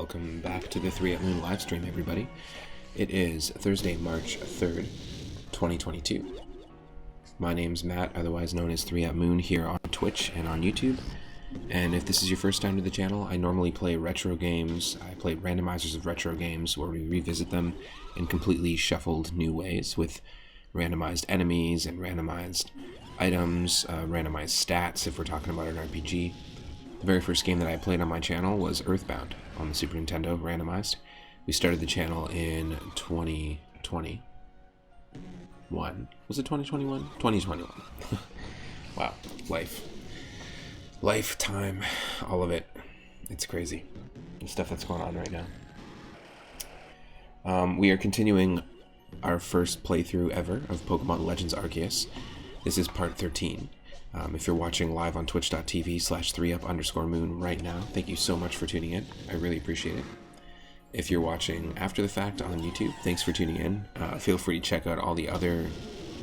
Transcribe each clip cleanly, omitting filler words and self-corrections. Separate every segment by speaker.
Speaker 1: welcome back to the 3 at Moon live stream, everybody. It is Thursday, March 3rd, 2022. My name's Matt, otherwise known as 3 at Moon, here on Twitch and on YouTube. And if this is your first time to the channel, I normally play retro games. I play randomizers of retro games where we revisit them in completely shuffled new ways with randomized enemies and randomized items, randomized stats if we're talking about an RPG. The very first game that I played on my channel was Earthbound on the Super Nintendo, randomized. We started the channel in 2021. Was it 2021? 2021. Wow, lifetime, all of it. It's crazy, the stuff that's going on right now. We are continuing our first playthrough ever of Pokemon Legends Arceus. This is part 13. If you're watching live on twitch.tv/3up_moon right now, thank you so much for tuning in. I really appreciate it. If you're watching after the fact on YouTube, thanks for tuning in. Feel free to check out all the other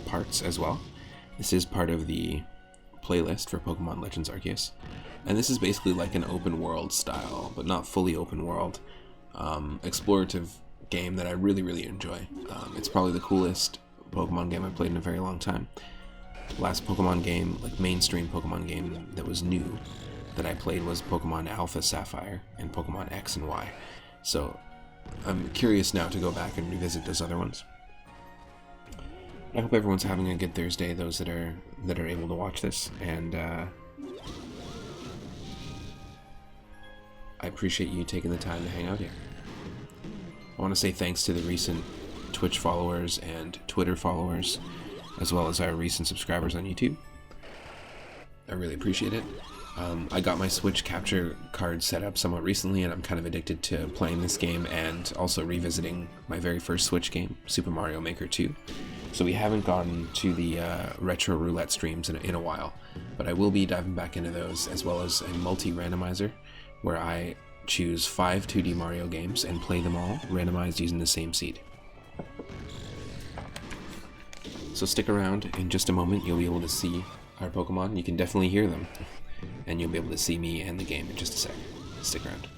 Speaker 1: parts as well. This is part of the playlist for Pokemon Legends Arceus. And this is basically like an open world style, but not fully open world, explorative game that I really enjoy. It's probably the coolest Pokemon game I've played in a very long time. Last Pokemon game, like mainstream Pokemon game that was new that I played was Pokemon Alpha Sapphire and Pokemon X and Y. So I'm curious now to go back and revisit those other ones. I hope everyone's having a good Thursday, those that are able to watch this, and I appreciate you taking the time to hang out here. I want to say thanks to the recent Twitch followers and Twitter followers, as well as our recent subscribers on YouTube. I really appreciate it. I got my Switch capture card set up somewhat recently, and I'm kind of addicted to playing this game and also revisiting my very first Switch game, Super Mario Maker 2. So we haven't gotten to the retro roulette streams in a while, but I will be diving back into those, as well as a multi-randomizer where I choose 5 2D Mario games and play them all randomized using the same seed. So stick around. In just a moment you'll be able to see our Pokemon. You can definitely hear them, and you'll be able to see me and the game in just a sec. Stick around.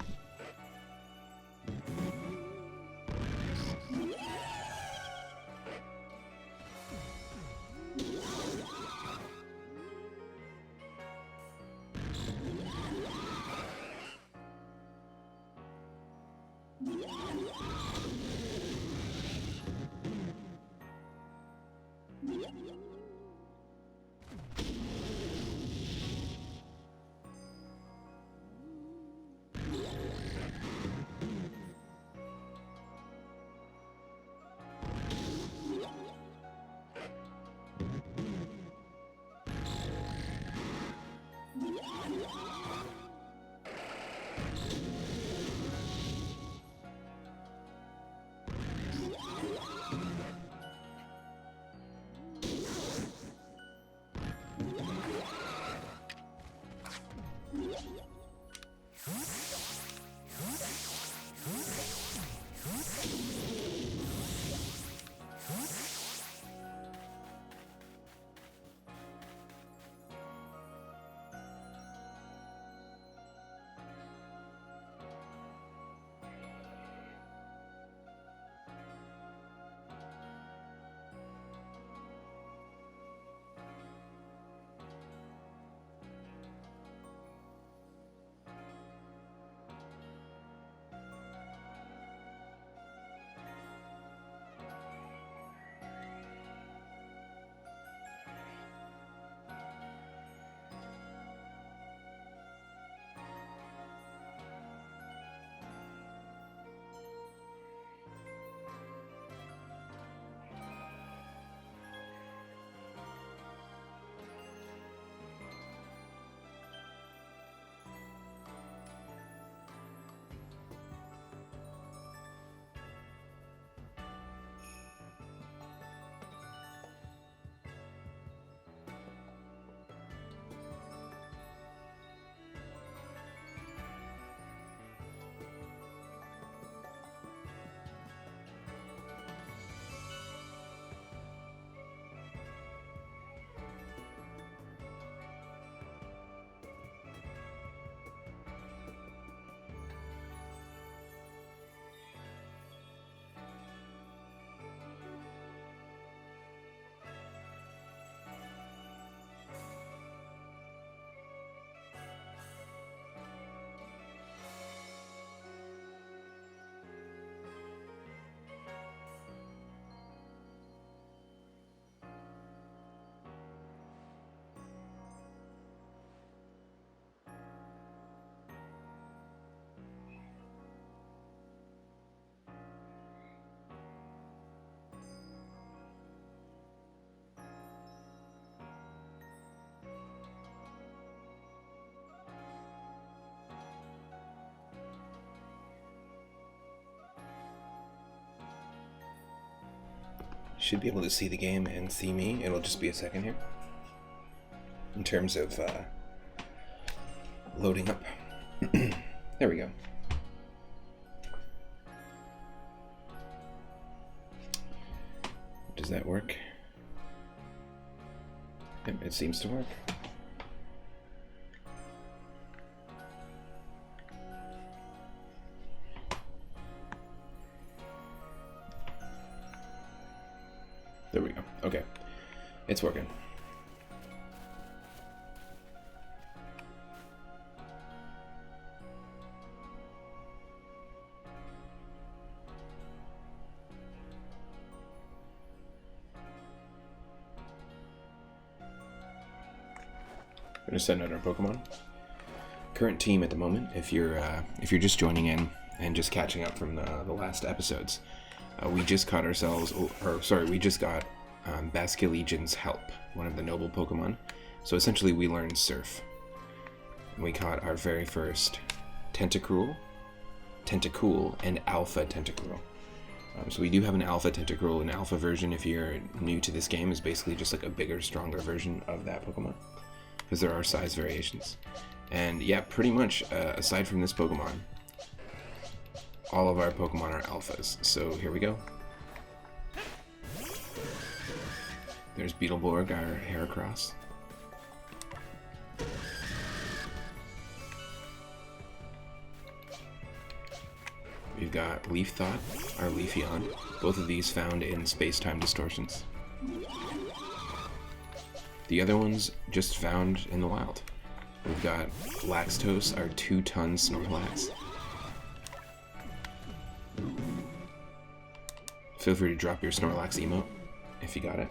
Speaker 1: should be able to see the game and see me. It'll just be a second here. In terms of loading up. There we go. Does that work? Yep, it seems to work. There we go. Okay. It's working. I'm gonna send out our Pokemon. Current team at the moment, if you're just joining in and just catching up from the last episodes. We just caught ourselves, we just got Basculegion's Help, one of the noble Pokemon. So essentially we learned Surf. We caught our very first Tentacool, and Alpha Tentacool. So we do have an Alpha Tentacool. An Alpha version, if you're new to this game, is basically just like a bigger, stronger version of that Pokemon. Because there are size variations. And yeah, pretty much, aside from this Pokemon, all of our Pokemon are alphas, so here we go. There's Beetleborg, our Heracross. We've got Leafthought, our Leafeon. Both of these found in space-time distortions. The other ones just found in the wild. We've got Laxtos, our 2-ton Snorlax. Feel free to drop your Snorlax emote if you got it.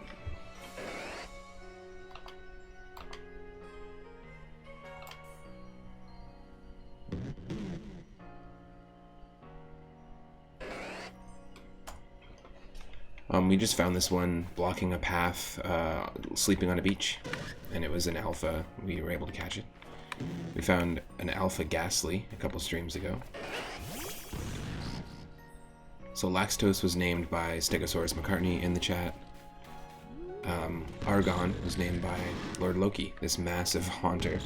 Speaker 1: We just found this one blocking a path, sleeping on a beach, and it was an alpha. We were able to catch it. We found an alpha Ghastly a couple streams ago. So Laxtos was named by Stegosaurus McCartney in the chat. Argon was named by Lord Loki, this massive Haunter.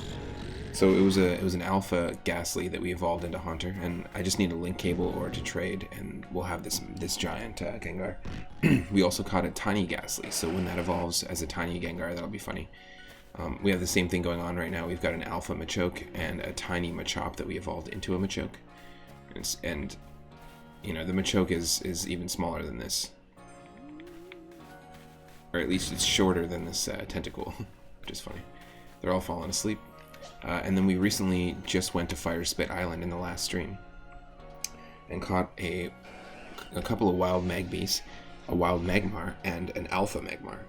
Speaker 1: So it was an alpha Ghastly that we evolved into Haunter, and I just need a link cable or to trade, and we'll have this giant Gengar. We also caught a tiny Ghastly, so when that evolves as a tiny Gengar, that'll be funny. We have the same thing going on right now. We've got an alpha Machoke and a tiny Machop that we evolved into a Machoke, and you know, the Machoke is even smaller than this. Or at least it's shorter than this Tentacool, which is funny. They're all falling asleep. And then we recently just went to Fire Spit Island in the last stream and caught a couple of wild Magpies, a wild Magmar, and an alpha Magmar.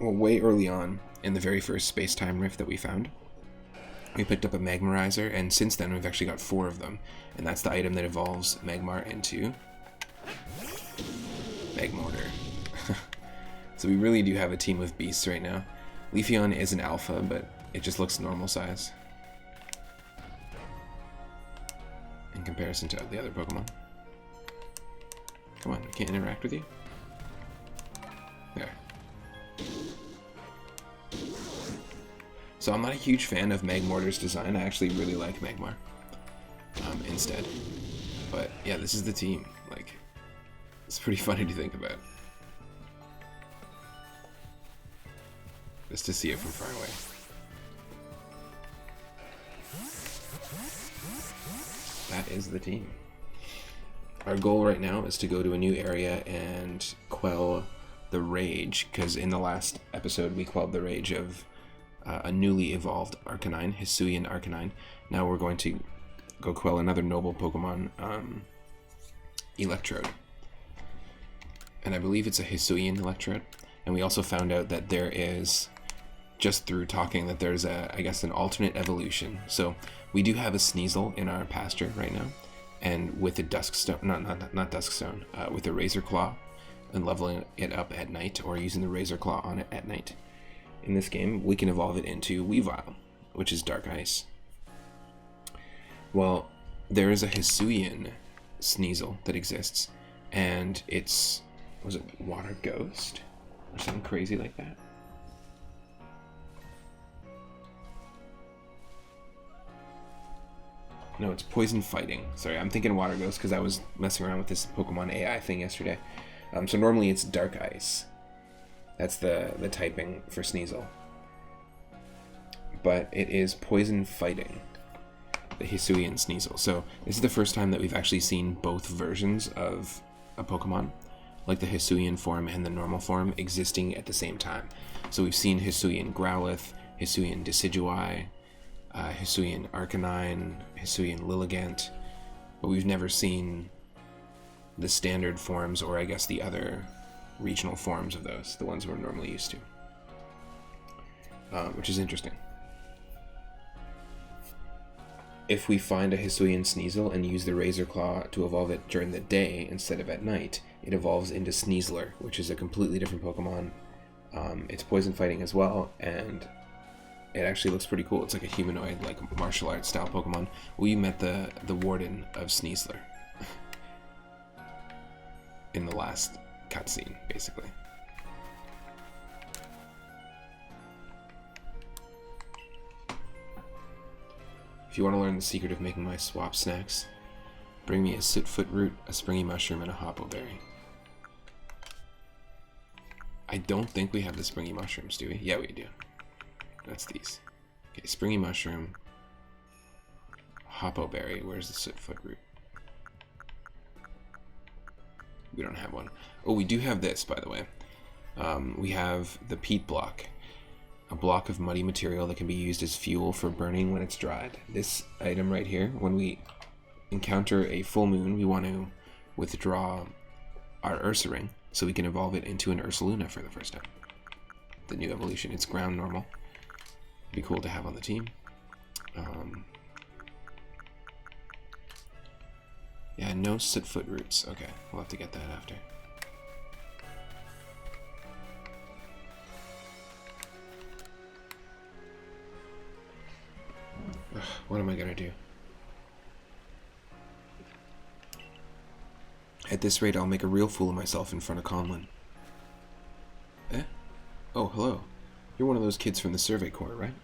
Speaker 1: Well, way early on in the very first space-time rift that we found, we picked up a Magmarizer, and since then we've actually got 4 of them, and that's the item that evolves Magmar into Magmortar. So we really do have a team of beasts right now. Leafeon is an alpha, but it just looks normal size in comparison to the other Pokemon. Come on, we can't interact with you? There. So I'm not a huge fan of Magmortar's design. I actually really like Magmar instead. But yeah, this is the team. Like, it's pretty funny to think about. Just to see it from far away. That is the team. Our goal right now is to go to a new area and quell the rage, because in the last episode we quelled the rage of a newly evolved Arcanine, Hisuian Arcanine. Now we're going to go quell another noble Pokemon, Electrode. And I believe it's a Hisuian Electrode. And we also found out that there is, just through talking, that there's I guess an alternate evolution. So we do have a Sneasel in our pasture right now, and with a Duskstone, not Duskstone, with a Razor Claw, and leveling it up at night, or using the Razor Claw on it at night. In this game, we can evolve it into Weavile, which is Dark Ice. Well, there is a Hisuian Sneasel that exists, and its Was it Water Ghost? Or something crazy like that? No, it's Poison Fighting. Sorry, I'm thinking Water Ghost because I was messing around with this Pokemon AI thing yesterday. So normally it's Dark Ice. That's the typing for Sneasel. But it is Poison Fighting, the Hisuian Sneasel. So this is the first time that we've actually seen both versions of a Pokemon, like the Hisuian form and the normal form, existing at the same time. So we've seen Hisuian Growlithe, Hisuian Decidueye, Hisuian Arcanine, Hisuian Lilligant, but we've never seen the standard forms, or I guess the other regional forms of those, the ones we're normally used to, which is interesting. If we find a Hisuian Sneasel and use the Razor Claw to evolve it during the day instead of at night, it evolves into Sneasler, which is a completely different Pokemon. It's poison fighting as well, and it actually looks pretty cool. It's like a humanoid, like martial arts style Pokemon. We met the warden of Sneasler in the last cutscene, basically. If you want to learn the secret of making my swap snacks, bring me a Sootfoot root, a springy mushroom, and a hoppo berry. I don't think we have the springy mushrooms, do we? Yeah, we do. That's these. Okay, springy mushroom, hoppo berry. Where's the Sootfoot root? We don't have one. Oh, we do have this, by the way. We have the peat block, a block of muddy material that can be used as fuel for burning when it's dried. This item right here, when we encounter a full moon, we want to withdraw our Ursaring so we can evolve it into an Ursaluna for the first time. The new evolution. It's ground normal. Be cool to have on the team. Yeah, no Sootfoot roots. Okay, we'll have to get that after. Ugh, what am I gonna do? At this rate, I'll make a real fool of myself in front of Conlon. Eh? Oh, hello. You're one of those kids from the Survey Corps, right?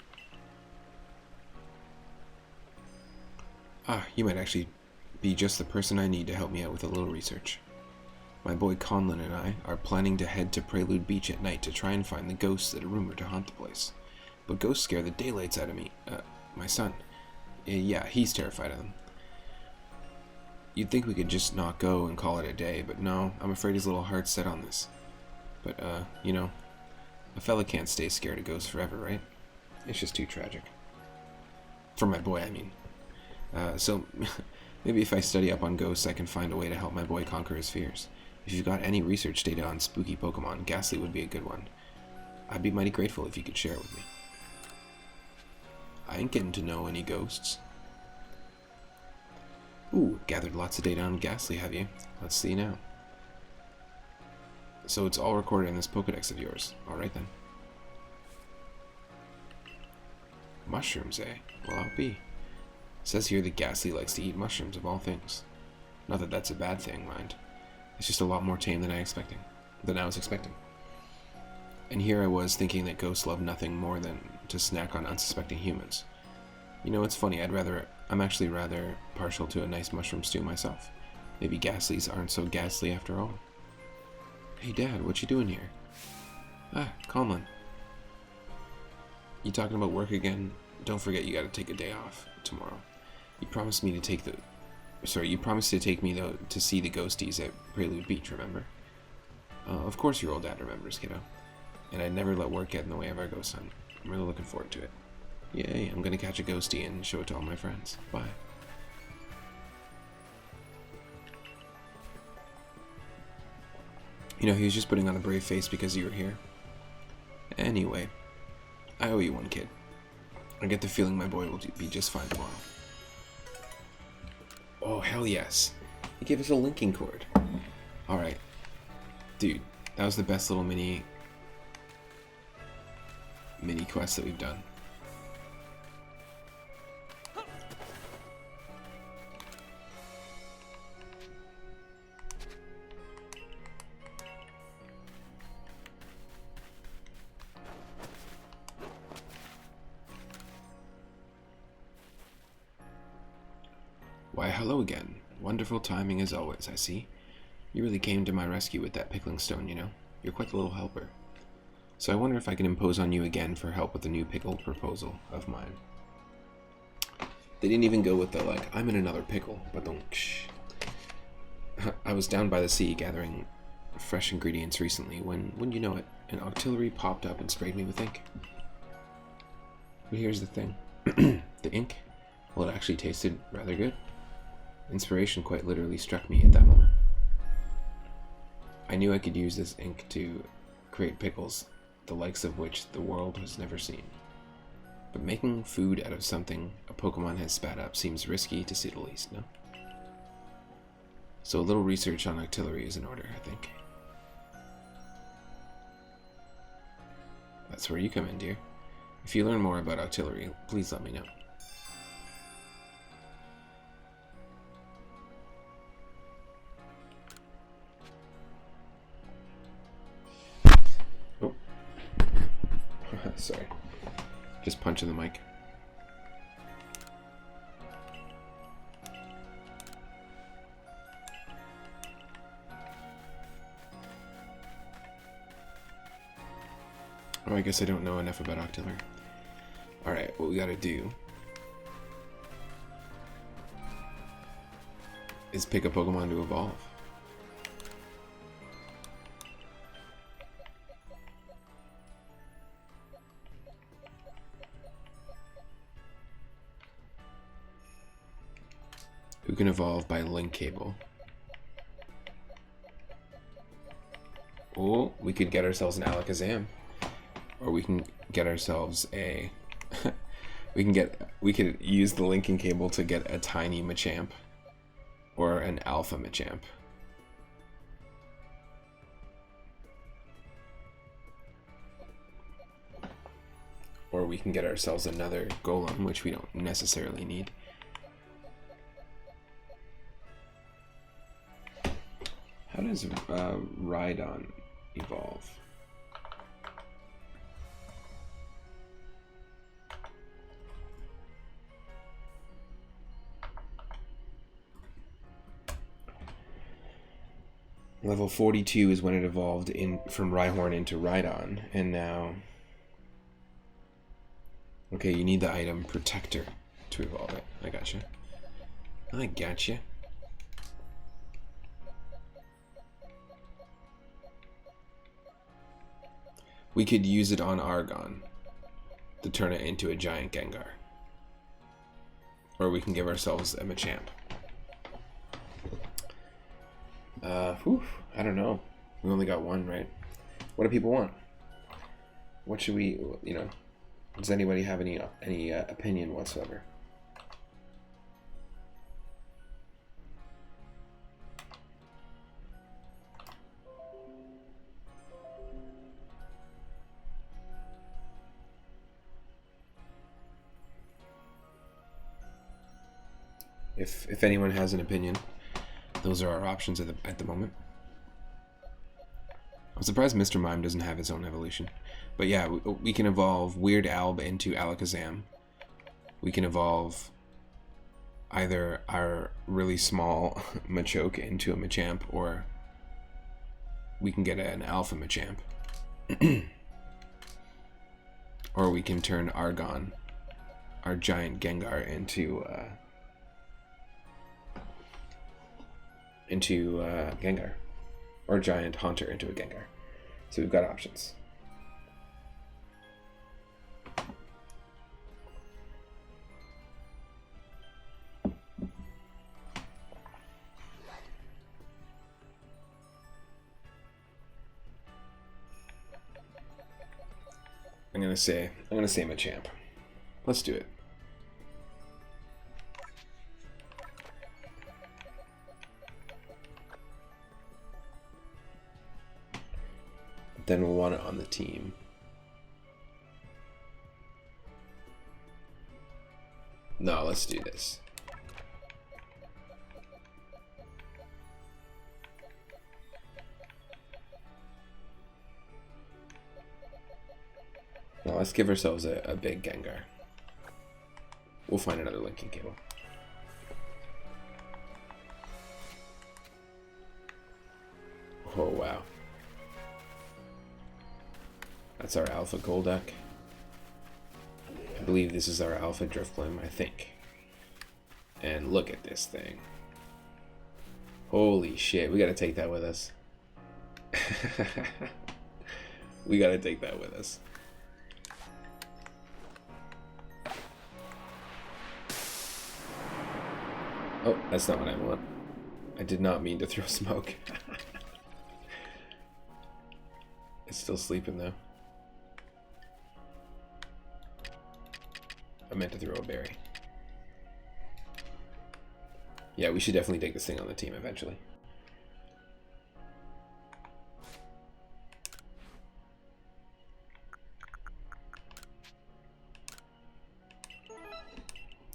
Speaker 1: Ah, you might actually be just the person I need to help me out with a little research. My boy Conlon and I are planning to head to Prelude Beach at night to try and find the ghosts that are rumored to haunt the place. But ghosts scare the daylights out of me. My son. Yeah, he's terrified of them. You'd think we could just not go and call it a day, but no, I'm afraid his little heart's set on this. But, you know, a fella can't stay scared of ghosts forever, right? It's just too tragic. For my boy, I mean. So, maybe if I study up on ghosts, I can find a way to help my boy conquer his fears. If you've got any research data on spooky Pokemon, Ghastly would be a good one. I'd be mighty grateful if you could share it with me. I ain't getting to know any ghosts. Ooh, gathered lots of data on Ghastly, have you? Let's see now. So it's all recorded in this Pokedex of yours. Alright then. Mushrooms, eh? Well, I'll be. It says here that Ghastly likes to eat mushrooms of all things. Not that that's a bad thing, mind. It's just a lot more tame than I was expecting. And here I was thinking that ghosts love nothing more than to snack on unsuspecting humans. You know, it's funny, I'm actually rather partial to a nice mushroom stew myself. Maybe Ghastlies aren't so ghastly after all. Hey Dad, what you doing here? Ah, Conlon. You talking about work again? Don't forget you gotta take a day off tomorrow. You promised to take me though to see the ghosties at Prelude Beach, remember? Of course your old dad remembers, kiddo. And I'd never let work get in the way of our ghost hunt. I'm really looking forward to it. Yay, I'm gonna catch a ghostie and show it to all my friends. Bye. You know, he was just putting on a brave face because you were here. Anyway, I owe you one, kid. I get the feeling my boy will be just fine tomorrow. Oh, hell yes. He gave us a linking cord. Alright. Dude, that was the best little mini quest that we've done. hello again. Wonderful timing as always, I see. You really came to my rescue with that pickling stone, you know. You're quite the little helper. So I wonder if I can impose on you again for help with the new pickle proposal of mine. They didn't even go with the, like, I'm in another pickle, but don't shh. I was down by the sea gathering fresh ingredients recently when, wouldn't you know it, an artillery popped up and sprayed me with ink. But here's the thing. The ink, well, it actually tasted rather good. Inspiration quite literally struck me at that moment. I knew I could use this ink to create pickles, the likes of which the world has never seen. But making food out of something a Pokemon has spat up seems risky to say the least, no? So a little research on artillery is in order, I think. That's where you come in, dear. If you learn more about artillery, please let me know. Oh. Sorry. Just punching the mic. Oh, I guess I don't know enough about artillery. Alright, what we gotta do is pick a Pokemon to evolve. Who can evolve by link cable? Oh, we could get ourselves an Alakazam. Or we can get ourselves a we could use the linking cable to get a tiny Machamp or an alpha Machamp. Or we can get ourselves another Golem, which we don't necessarily need. How does Rhydon evolve? Level 42 is when it evolved from Rhyhorn into Rhydon, and now... Okay, you need the item Protector to evolve it. I gotcha. I gotcha. We could use it on Argon to turn it into a giant Gengar. Or we can give ourselves a Machamp. I don't know. We only got one, right? What do people want? What should we, you know, does anybody have any opinion whatsoever? If anyone has an opinion, those are our options at the moment. I'm surprised Mr. Mime doesn't have his own evolution. But yeah, we can evolve Weird Alb into Alakazam. We can evolve either our really small Machoke into a Machamp, or we can get an Alpha Machamp. Or we can turn Argon, our giant Gengar, into Gengar. Or giant Haunter into a Gengar. So we've got options. I'm gonna say Machamp. Let's do it. Then we'll want it on the team. No, let's do this. Now let's give ourselves a big Gengar. We'll find another linking cable. Oh, wow. That's our Alpha Golduck. I believe this is our Alpha Drifblim, I think. And look at this thing. Holy shit, we gotta take that with us. We gotta take that with us. Oh, that's not what I want. I did not mean to throw smoke. It's still sleeping though. I meant to throw a berry. Yeah, we should definitely take this thing on the team eventually.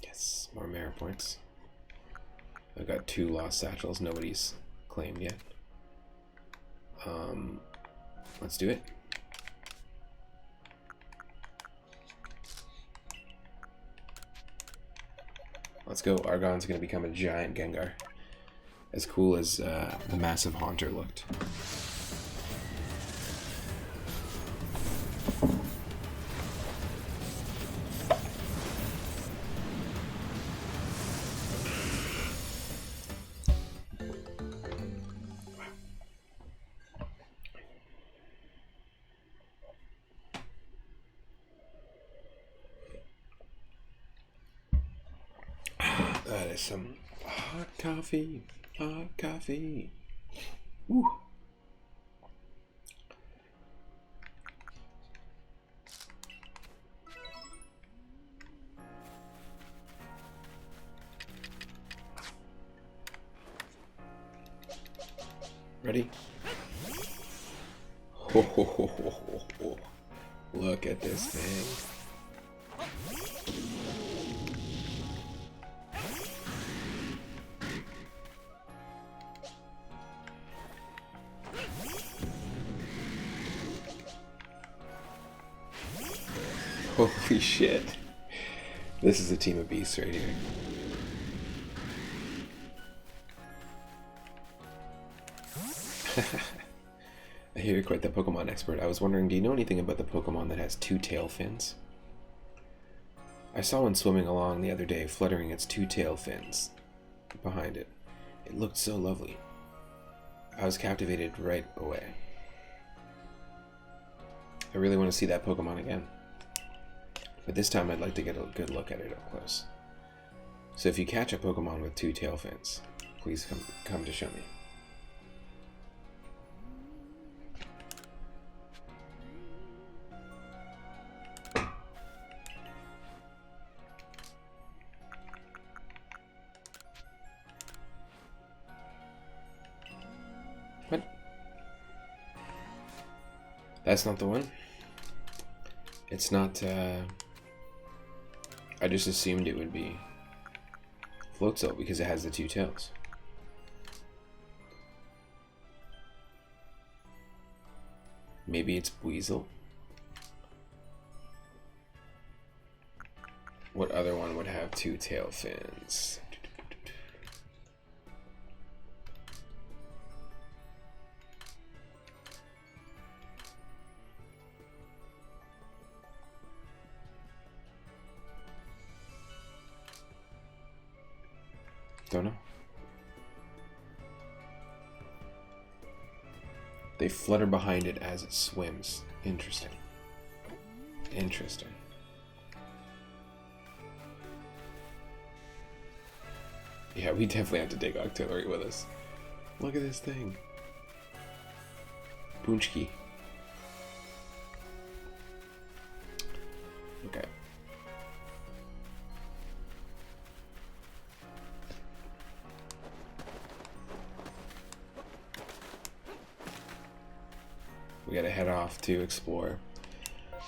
Speaker 1: Yes, more Mara points. I've got 2 lost satchels. Nobody's claimed yet. Let's do it. Let's go. Argon's going to become a giant Gengar. As cool as the massive Haunter looked. That is some hot coffee. Hot coffee. Woo. Ready? Ho, ho, ho, ho, ho, ho. Look at this thing. Holy shit. This is a team of beasts right here. I hear you're quite the Pokemon expert. I was wondering, do you know anything about the Pokemon that has 2 tail fins? I saw one swimming along the other day, fluttering its 2 tail fins behind it. It looked so lovely. I was captivated right away. I really want to see that Pokemon again. But this time I'd like to get a good look at it up close. So if you catch a Pokemon with 2 tail fins, please come to show me. What? That's not the one? It's not, I just assumed it would be Floatzel because it has the 2 tails. Maybe it's Weasel? What other one would have 2 tail fins? Don't know. They flutter behind it as it swims. Interesting. Interesting. Yeah, we definitely have to take Octillery with us. Look at this thing. Bunchki. Okay. We gotta head off to explore.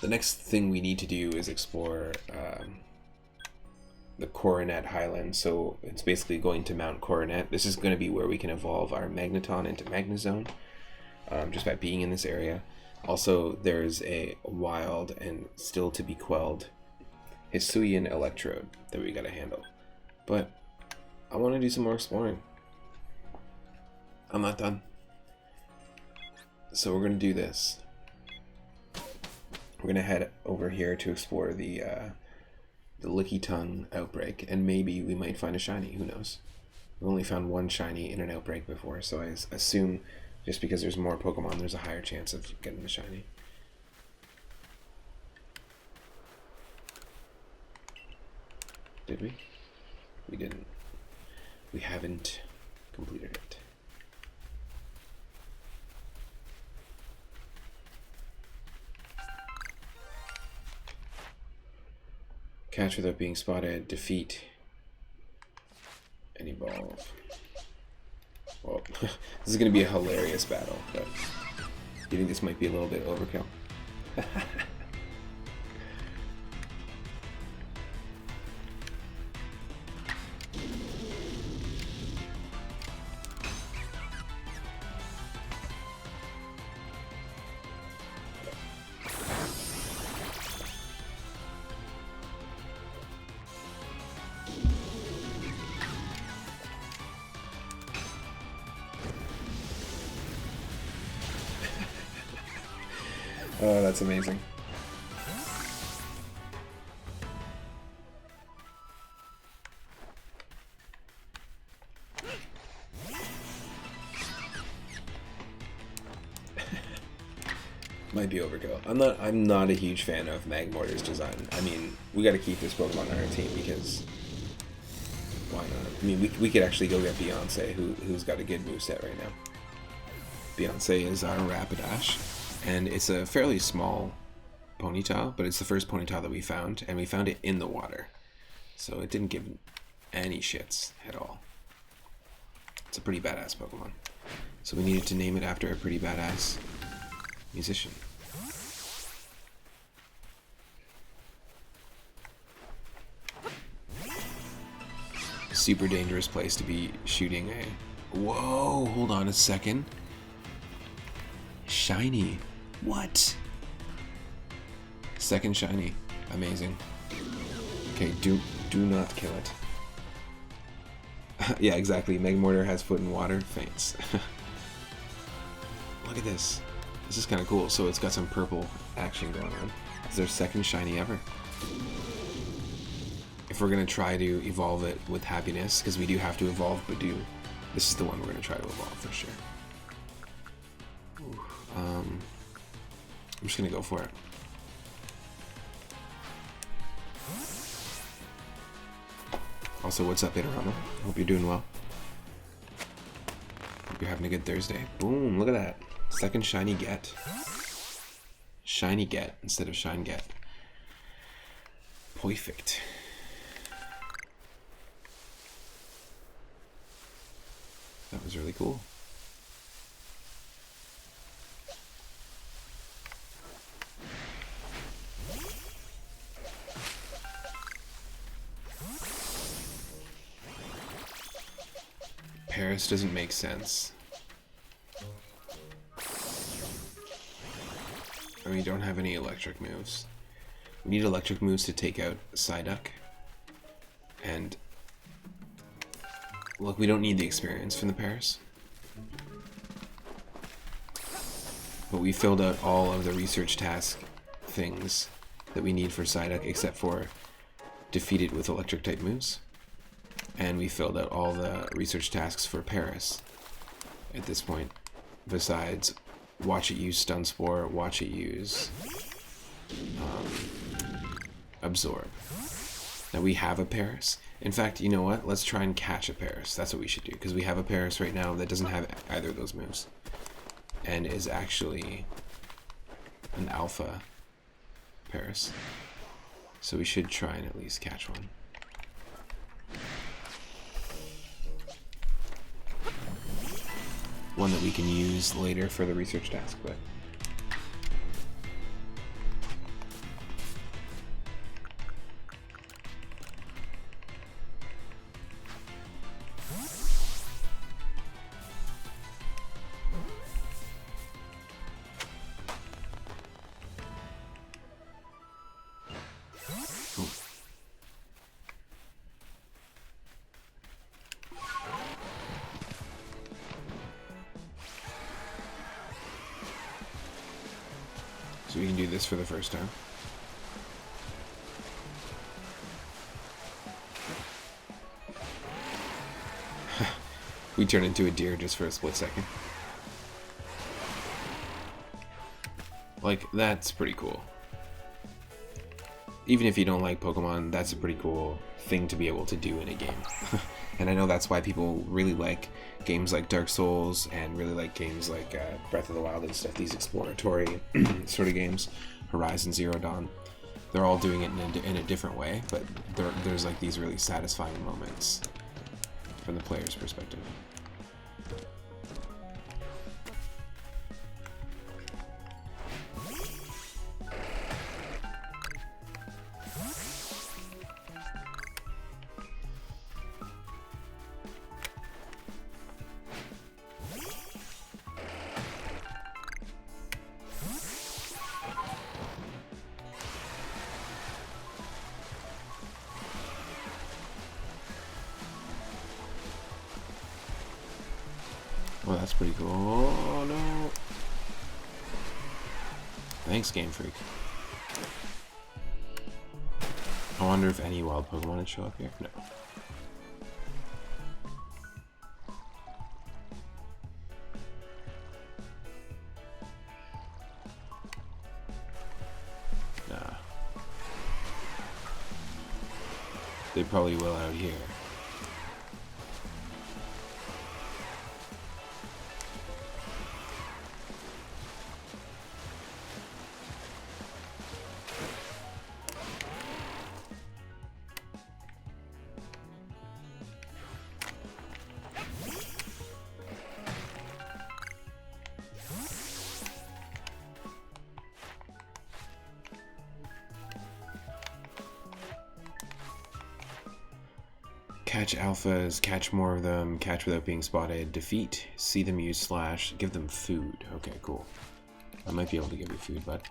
Speaker 1: The next thing we need to do is explore the Coronet Highland. So it's basically going to Mount Coronet. This is going to be where we can evolve our Magneton into Magnezone just by being in this area. Also, there's a wild and still to be quelled Hisuian Electrode that we gotta handle. But I want to do some more exploring. I'm not done. So we're gonna do this. We're gonna head over here to explore the Licky Tongue Outbreak, and maybe we might find a shiny. Who knows? We've only found one shiny in an outbreak before, so I assume just because there's more Pokemon, there's a higher chance of getting the shiny. Did we? We didn't. We haven't completed it. Catch without being spotted, defeat, and evolve. Well, this is going to be a hilarious battle, but do you think this might be a little bit overkill? Oh, that's amazing. Might be overkill. I'm not a huge fan of Magmortar's design. I mean, we got to keep this Pokemon on our team because why not? I mean, we could actually go get Beyonce, who's got a good moveset right now. Beyonce is our Rapidash. And it's a fairly small Ponyta, but it's the first Ponyta that we found, and we found it in the water. So it didn't give any shits at all. It's a pretty badass Pokemon. So we needed to name it after a pretty badass musician. Super dangerous place to be shooting a... Whoa, hold on a second. Shiny. What? Second shiny. Amazing. Okay, do not kill it. Yeah, exactly. Magmortar has foot in water, faints. Look at this. This is kind of cool. So it's got some purple action going on. It's their second shiny ever. If we're going to try to evolve it with happiness, because we do have to evolve Badoo, this is the one we're going to try to evolve for sure. I'm just gonna go for it. Also, what's up, Itorama? Hope you're doing well. Hope you're having a good Thursday. Boom, look at that. Second shiny get. Shiny get instead of shine get. Perfect. That was really cool. Paris doesn't make sense. And we don't have any electric moves. We need electric moves to take out Psyduck. And look, we don't need the experience from the Paris. But we filled out all of the research task things that we need for Psyduck except for defeat it with electric type moves. And we filled out all the research tasks for Paris at this point, besides watch it use Stun Spore, watch it use Absorb. Now we have a Paris. In fact, you know what? Let's try and catch a Paris. That's what we should do, because we have a Paris right now that doesn't have either of those moves and is actually an alpha Paris. So we should try and at least catch one. One that we can use later for the research task, but So we can do this for the first time. We turn into a deer just for a split second. Like, that's pretty cool. Even if you don't like Pokemon, that's a pretty cool thing to be able to do in a game. And I know that's why people really like games like Dark Souls and really like games like Breath of the Wild and stuff, these exploratory sort of games, Horizon Zero Dawn. They're all doing it in a different way, but there's like these really satisfying moments from the player's perspective. Well, that's pretty cool. Oh, no. Thanks, Game Freak. I wonder if any wild Pokemon would show up here. No. Nah. They probably will out here. Catch alphas, catch more of them, catch without being spotted, defeat, see them use slash, give them food. Okay, cool. I might be able to give you food, bud.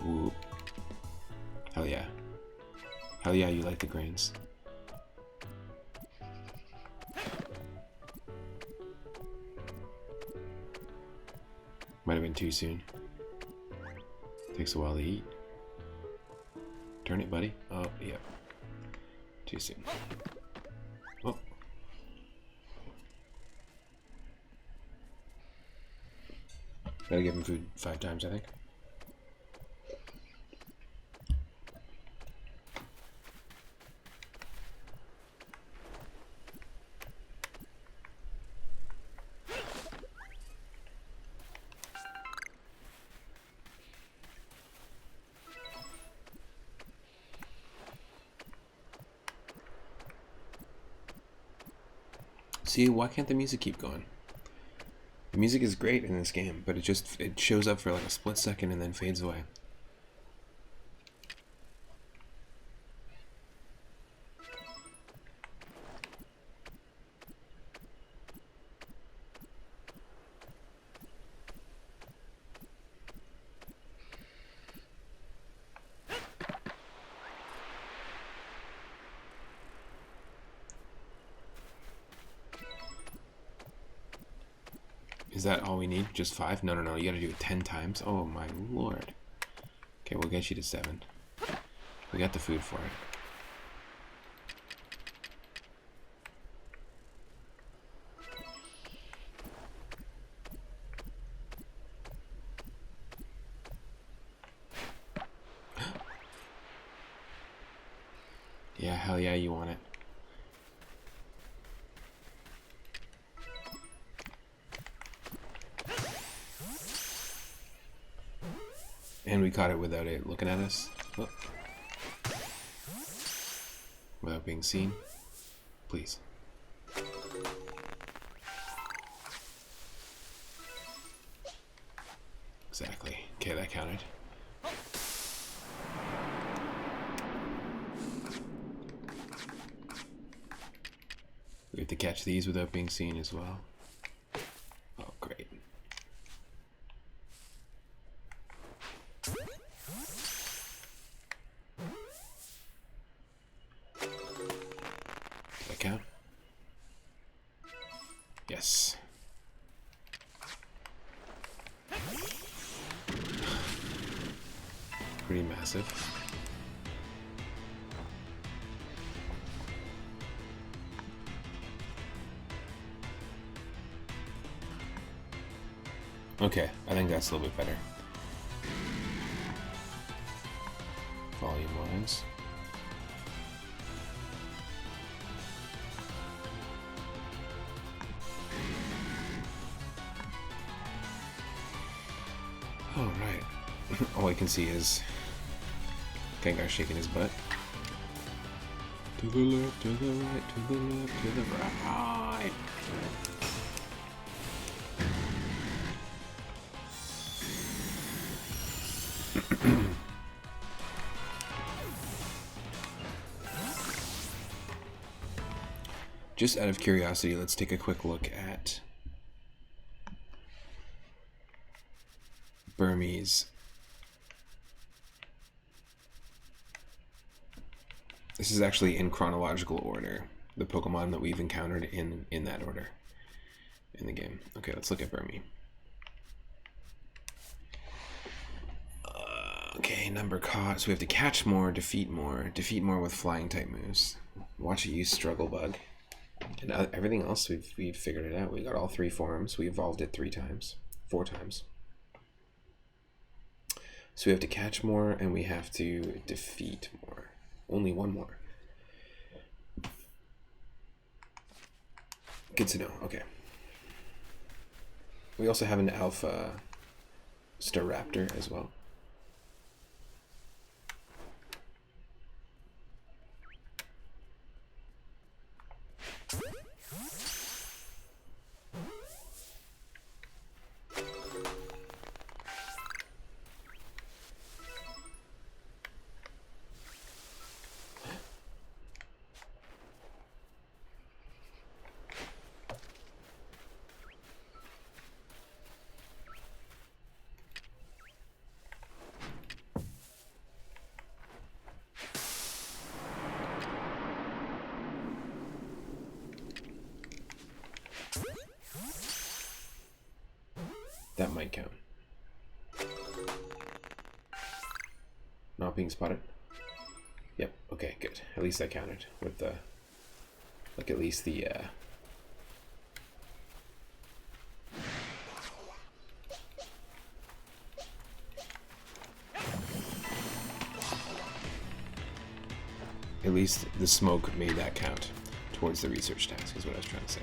Speaker 1: Ooh. Hell yeah. Hell yeah, you like the grains. Might have been too soon. Takes a while to eat. Turn it, buddy. Oh, yeah. Too soon. Oh. Gotta give him food 5 times, I think. See, why can't the music keep going? The music is great in this game, but it shows up for like a split second and then fades away. Is that all we need? Just 5? No, no, no. You gotta do it 10 times. Oh my lord. Okay, we'll get you to 7. We got the food for it. Yeah, hell yeah, you want it. And we caught it without it looking at us. Oh. Without being seen. Please. Exactly. Okay, that counted. We have to catch these without being seen as well. Oh, great. Did that count? Yes. Pretty massive. Okay, I think that's a little bit better. Volume-wise. Alright. All I can see is Gengar shaking his butt. To the left, to the right, to the left, to the right. Just out of curiosity, let's take a quick look at Burmese. This is actually in chronological order, the Pokemon that we've encountered in that order in the game. Okay, let's look at Burmese. Okay, number caught. So we have to catch more, defeat more with flying type moves. Watch it use Struggle Bug. And everything else, we've figured it out. We got all 3 forms. We evolved it 4 times. So we have to catch more, and we have to defeat more. Only 1 more. Good to know. Okay. We also have an Alpha Staraptor as well. That might count. Not being spotted? Yep, okay, good. At least I counted with the... Like, at least the... At least the smoke made that count towards the research task, is what I was trying to say.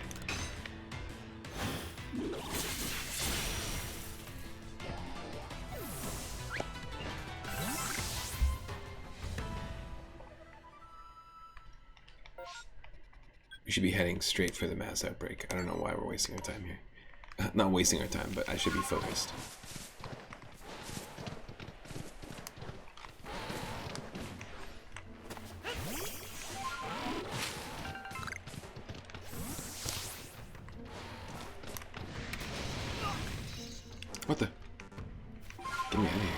Speaker 1: We should be heading straight for the mass outbreak. I don't know why we're wasting our time here. Not wasting our time, but I should be focused. What the? Get me out of here.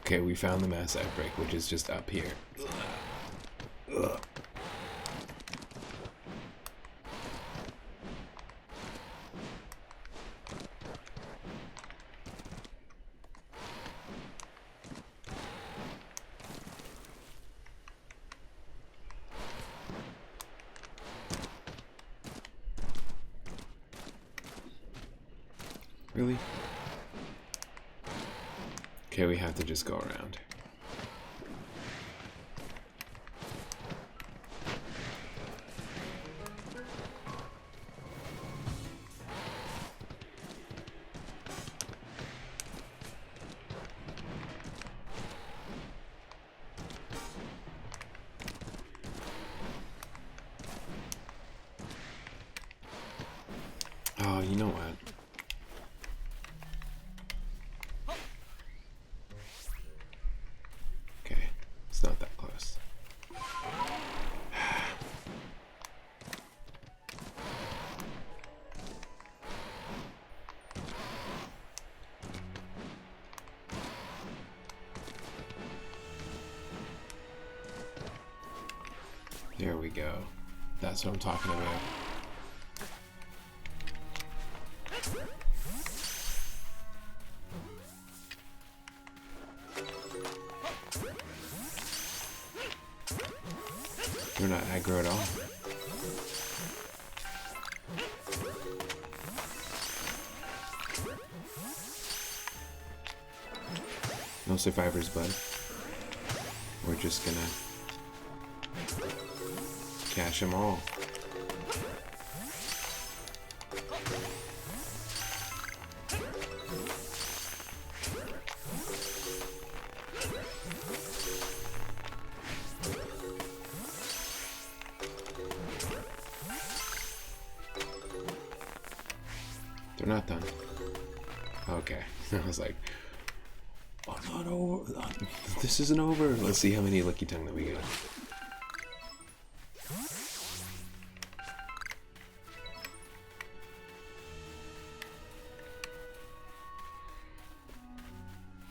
Speaker 1: Okay, we found the mass outbreak, which is just up here. Ugh. Really? Okay, we have to just go around. Oh, you know what? Okay, it's not that close. There we go. That's what I'm talking about. They're not aggro at all. No survivors, bud. We're just gonna cash them all. They're not done. Okay. I was like, oh, not over. This isn't over. Let's see how many Licky Tongue that we got.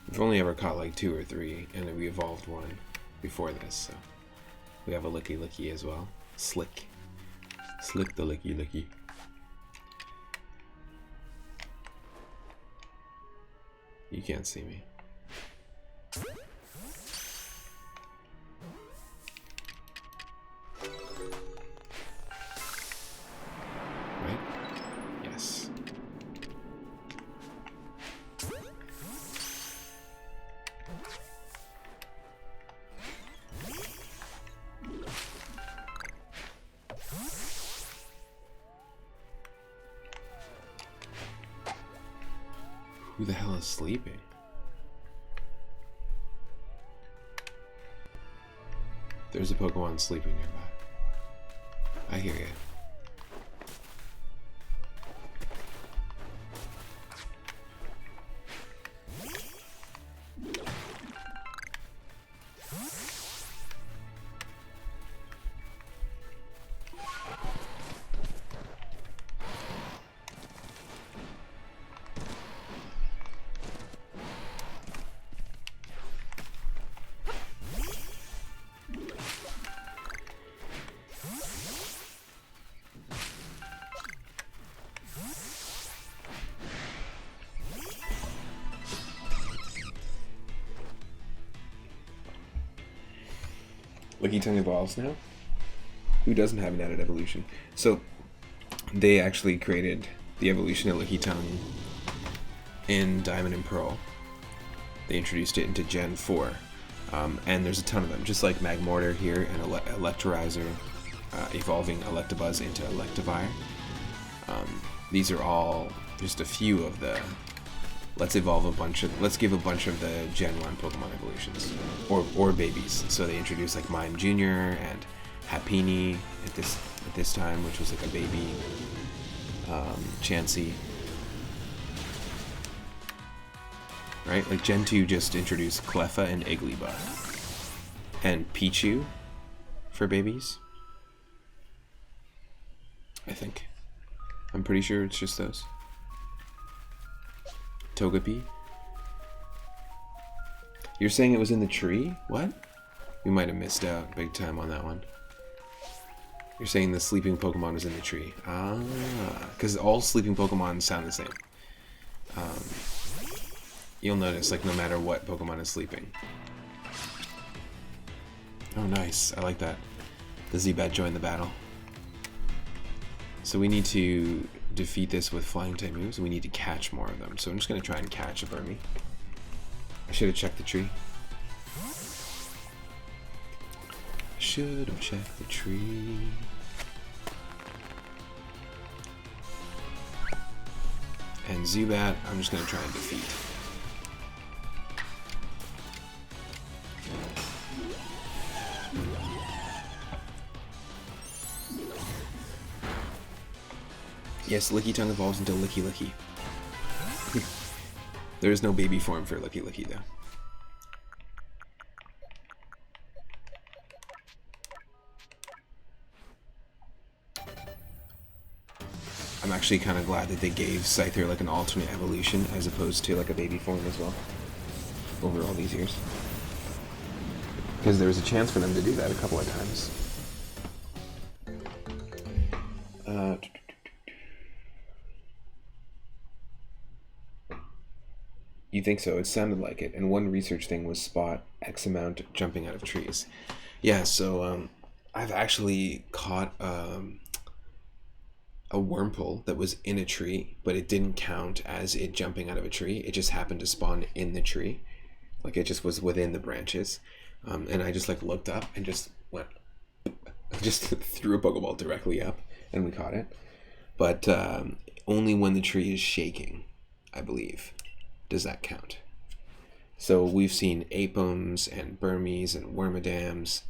Speaker 1: We've only ever caught like 2 or 3, and then we evolved one before this, so we have a Licky as well. Slick. Slick the Licky. You can't see me. Right? Yes. Who the hell is sleeping? There's a Pokemon sleeping nearby. I hear you. Lickitung evolves now? Who doesn't have an added evolution? So, they actually created the evolution of Lickitung in Diamond and Pearl. They introduced it into Gen 4. And there's a ton of them, just like Magmortar here and Electrizer, evolving Electabuzz into Electivire. These are all just a few of the... Let's give a bunch of the Gen 1 Pokemon evolutions. Or babies. So they introduced like Mime Jr. and Happiny at this time, which was like a baby Chansey. Right? Like Gen 2 just introduced Cleffa and Igglybuff. And Pichu for babies. I think. I'm pretty sure it's just those. Togepi? You're saying it was in the tree? What? We might have missed out big time on that one. You're saying the sleeping Pokemon was in the tree. Ah, because all sleeping Pokemon sound the same. You'll notice, like, no matter what Pokemon is sleeping. Oh, nice. I like that. The Zubat joined the battle. So we need to defeat this with flying type moves, and we need to catch more of them. So I'm just going to try and catch a Burmy. I should have checked the tree. Should have checked the tree. And Zubat, I'm just going to try and defeat. Yes, Licky Tongue evolves into Licky Licky. There is no baby form for Licky Licky, though. I'm actually kind of glad that they gave Scyther like an alternate evolution as opposed to like a baby form as well over all these years. Because there was a chance for them to do that a couple of times. You think so? It sounded like it. And one research thing was spot X amount jumping out of trees. Yeah, so I've actually caught a Wurmple that was in a tree, but it didn't count as it jumping out of a tree. It just happened to spawn in the tree. Like, it just was within the branches. And I just, like, looked up and just went... just threw a Pokeball directly up, and we caught it. But only when the tree is shaking, I believe, does that count. So we've seen Apums and Burmese and Wormadams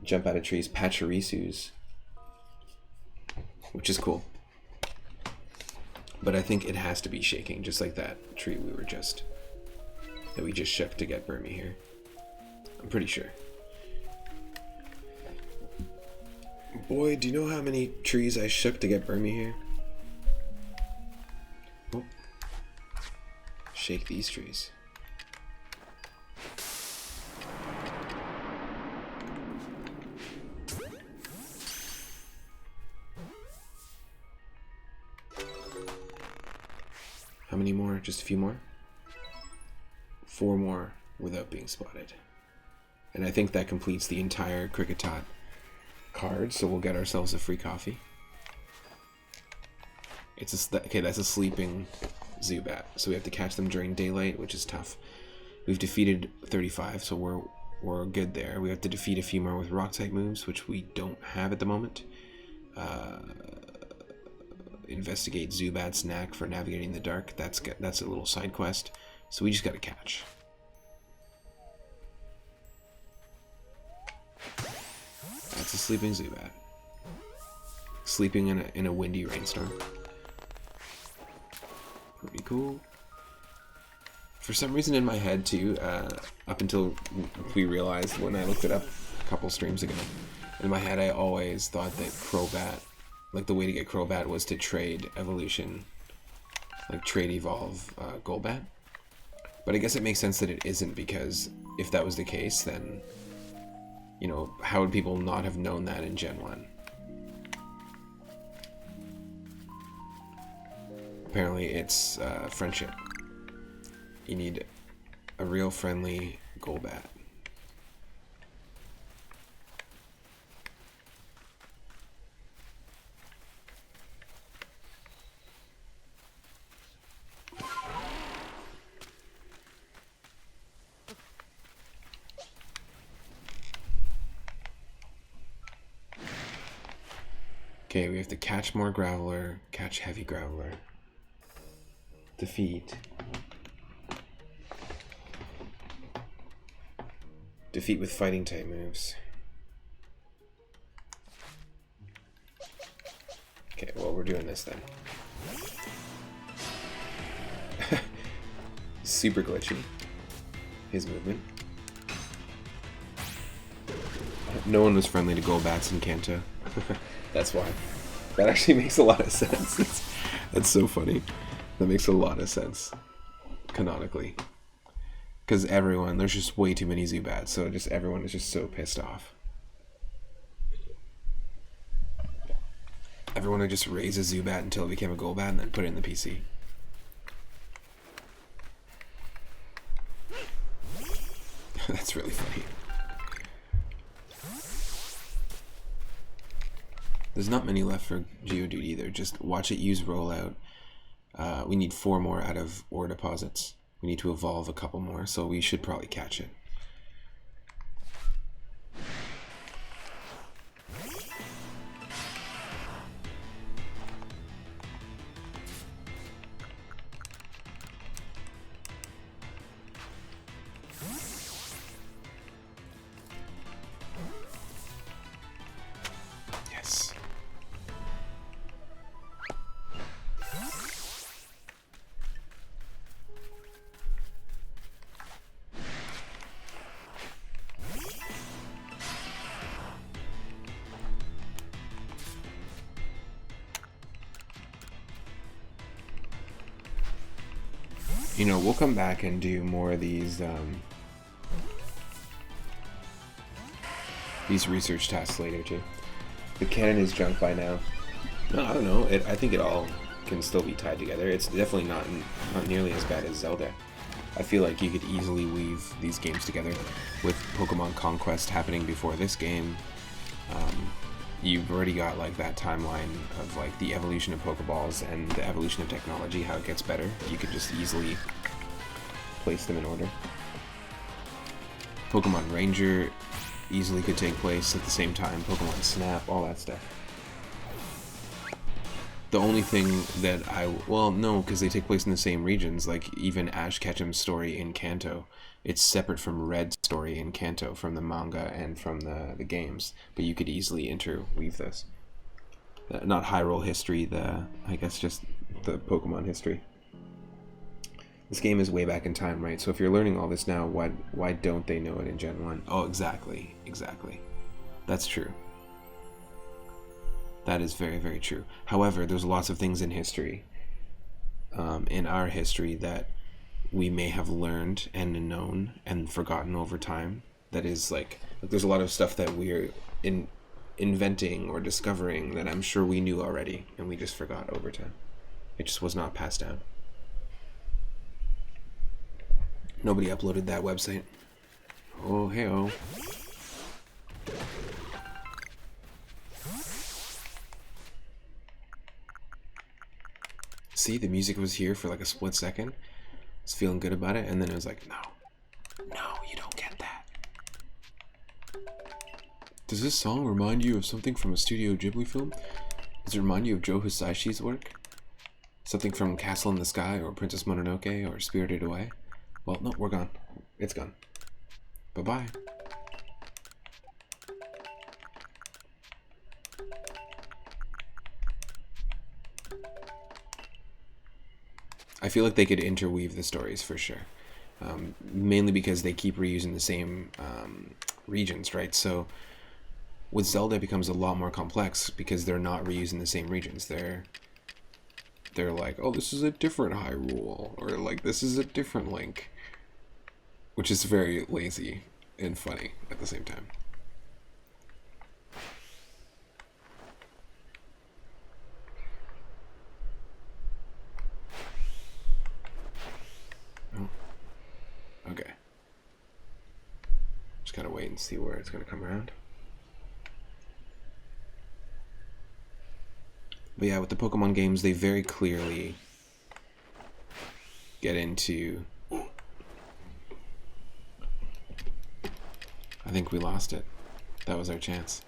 Speaker 1: jump out of trees, Pachirisus, which is cool. But I think it has to be shaking, just like that tree that we just shook to get Burmy here. I'm pretty sure. Boy, do you know how many trees I shook to get Burmy here? Oh. Shake these trees. How many more? Just a few more? 4 more without being spotted. And I think that completes the entire Kricketot card, so we'll get ourselves a free coffee. Okay, that's a sleeping Zubat, so we have to catch them during daylight, which is tough. We've defeated 35, so we're good there. We have to defeat a few more with Rock-type moves, which we don't have at the moment. Investigate Zubat's knack for navigating the dark. That's a little side quest, so we just gotta catch. That's a sleeping Zubat. Sleeping in a windy rainstorm. Pretty cool. For some reason in my head too, up until we realized when I looked it up a couple streams ago, in my head I always thought that Crobat, like the way to get Crobat was to trade evolution, like trade evolve Golbat. But I guess it makes sense that it isn't, because if that was the case, then, you know, how would people not have known that in Gen 1? Apparently it's friendship. You need a real friendly Golbat. Okay, we have to catch more Graveler, catch Heavy Graveler, defeat with fighting type moves. Okay, well, we're doing this then. Super glitchy, his movement. No one was friendly to Golbats in Kanto. That's why. That actually makes a lot of sense. That's so funny. That makes a lot of sense, canonically. Because there's just way too many Zubats, so just everyone is just so pissed off. Everyone would just raise a Zubat until it became a Golbat and then put it in the PC. That's really funny. There's not many left for Geodude either. Just watch it use rollout. We need 4 more out of ore deposits. We need to evolve a couple more, so we should probably catch it. You know, we'll come back and do more of these research tasks later too. The canon is junk by now. No, I don't know. I think it all can still be tied together. It's definitely not nearly as bad as Zelda. I feel like you could easily weave these games together with Pokemon Conquest happening before this game. You've already got like that timeline of like the evolution of Pokeballs and the evolution of technology, how it gets better. You could just easily place them in order. Pokemon Ranger easily could take place at the same time. Pokemon Snap, all that stuff. The only thing that well, no, because they take place in the same regions, like even Ash Ketchum's story in Kanto, it's separate from Red's story in Kanto from the manga and from the games, but you could easily interweave this. Not Hyrule history, I guess just the Pokemon history. This game is way back in time, right? So if you're learning all this now, why don't they know it in Gen 1? Oh, exactly. That's true. That is very, very true. However, there's lots of things in history, in our history, that we may have learned and known and forgotten over time. That is like there's a lot of stuff that we're inventing or discovering that I'm sure we knew already and we just forgot over time. It just was not passed down. Nobody uploaded that website. Oh, hey-oh. See, the music was here for like a split second. I was feeling good about it, and then it was like, no, you don't get that. Does this song remind you of something from a Studio Ghibli film? Does it remind you of Joe Hisaichi's work? Something from Castle in the Sky, or Princess Mononoke, or Spirited Away? Well, no, we're gone. It's gone. Bye-bye. I feel like they could interweave the stories for sure. Mainly because they keep reusing the same regions, right? So with Zelda, it becomes a lot more complex because they're not reusing the same regions. They're like, oh, this is a different Hyrule, or like, this is a different Link, which is very lazy and funny at the same time. Okay. Just gotta wait and see where it's gonna come around. But yeah, with the Pokemon games, they very clearly get into... I think we lost it. That was our chance.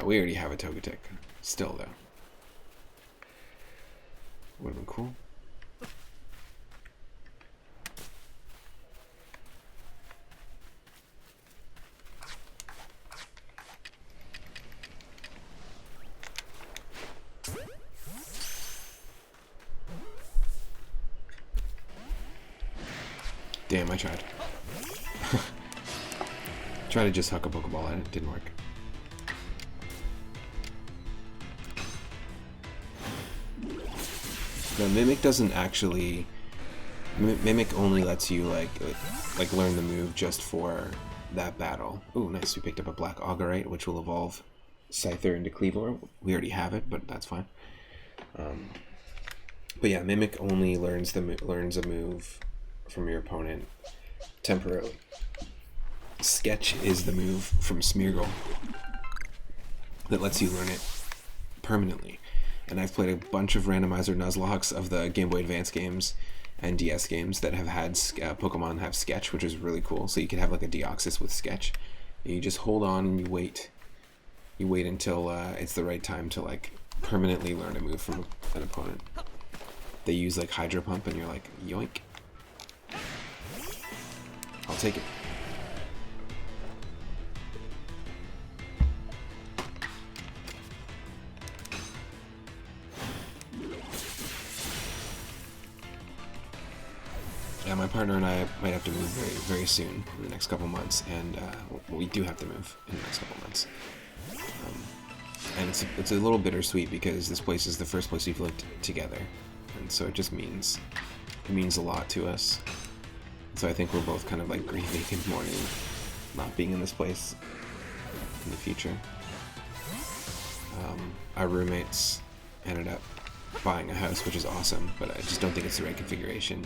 Speaker 1: We already have a Togetic. Still, though. Would've been cool. Damn, I tried. Tried to just huck a Pokeball at it. Didn't work. No, Mimic doesn't actually... Mimic only lets you, like learn the move just for that battle. Ooh, nice. We picked up a Black Augerite, which will evolve Scyther into Cleavor. We already have it, but that's fine. But yeah, Mimic only learns a move from your opponent temporarily. Sketch is the move from Smeargle that lets you learn it permanently. And I've played a bunch of randomizer Nuzlockes of the Game Boy Advance games and DS games that have had Pokemon have Sketch, which is really cool. So you can have like a Deoxys with Sketch. And you just hold on and you wait. You wait until it's the right time to like permanently learn a move from an opponent. They use like Hydro Pump and you're like, yoink. I'll take it. Yeah, my partner and I might have to move very, very soon in the next couple months, and we do have to move in the next couple months. And it's a little bittersweet because this place is the first place we've lived together and so it means a lot to us. So I think we're both kind of like grieving and mourning not being in this place in the future. Our roommates ended up buying a house, which is awesome, but I just don't think it's the right configuration.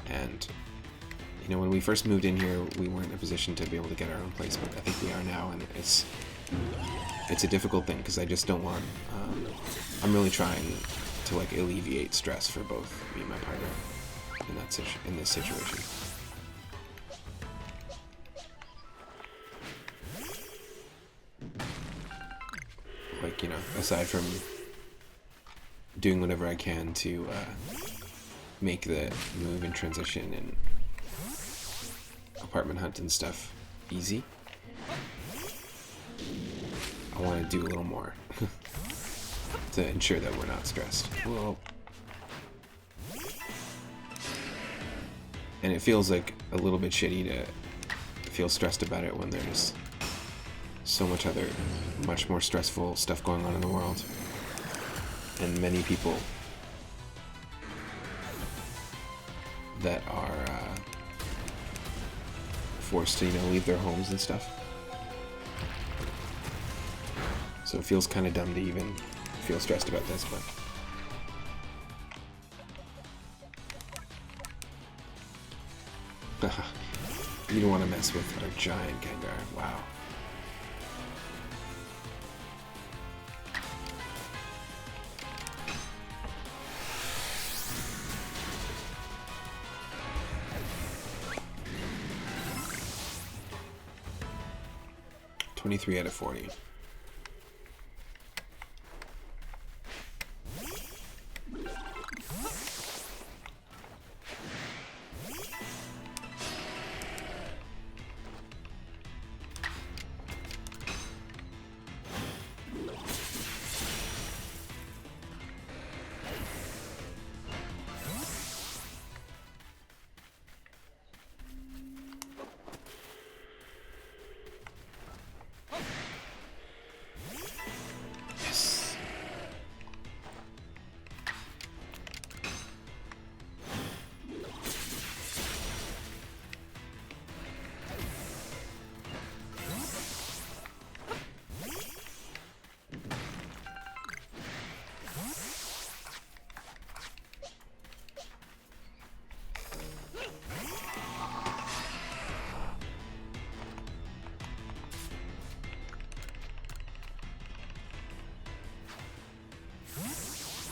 Speaker 1: And you know, when we first moved in here, we weren't in a position to be able to get our own place, but I think we are now, and it's a difficult thing because I just don't want. I'm really trying to like alleviate stress for both me and my partner in this situation. Like, you know, aside from doing whatever I can to make the move and transition and apartment hunt and stuff easy, I want to do a little more to ensure that we're not stressed. Whoa. And it feels like a little bit shitty to feel stressed about it when there's so much more stressful stuff going on in the world, and many people that are forced to, you know, leave their homes and stuff. So it feels kind of dumb to even feel stressed about this, but you don't want to mess with our giant Gengar. Wow. $23 out of $40.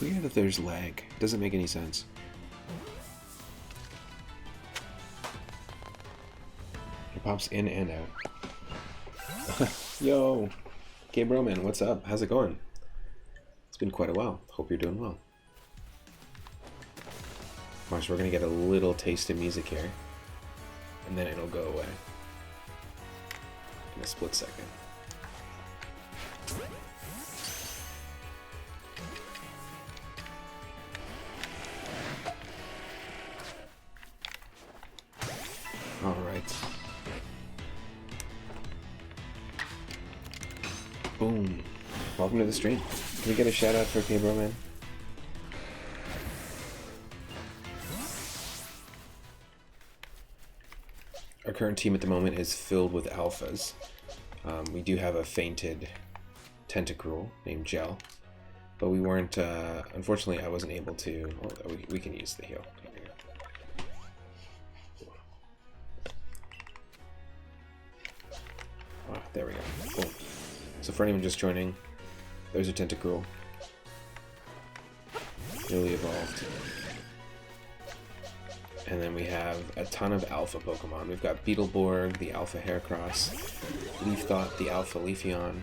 Speaker 1: Weird that there's lag. Doesn't make any sense. It pops in and out. Yo! Gabe man, what's up? How's it going? It's been quite a while. Hope you're doing well. Watch, we're gonna get a little taste of music here, and then it'll go away in a split second. Alright. Boom. Welcome to the stream. Can we get a shout out for K-Bro Man? Our current team at the moment is filled with alphas. We do have a fainted Tentacruel named Gel, but we weren't, unfortunately I wasn't able to, well, we can use the heal. There we go. Boom. So for anyone just joining, there's a Tentacruel. Newly evolved. And then we have a ton of alpha Pokemon. We've got Beetleborg, the alpha Heracross, Leafthought, the alpha Leafeon,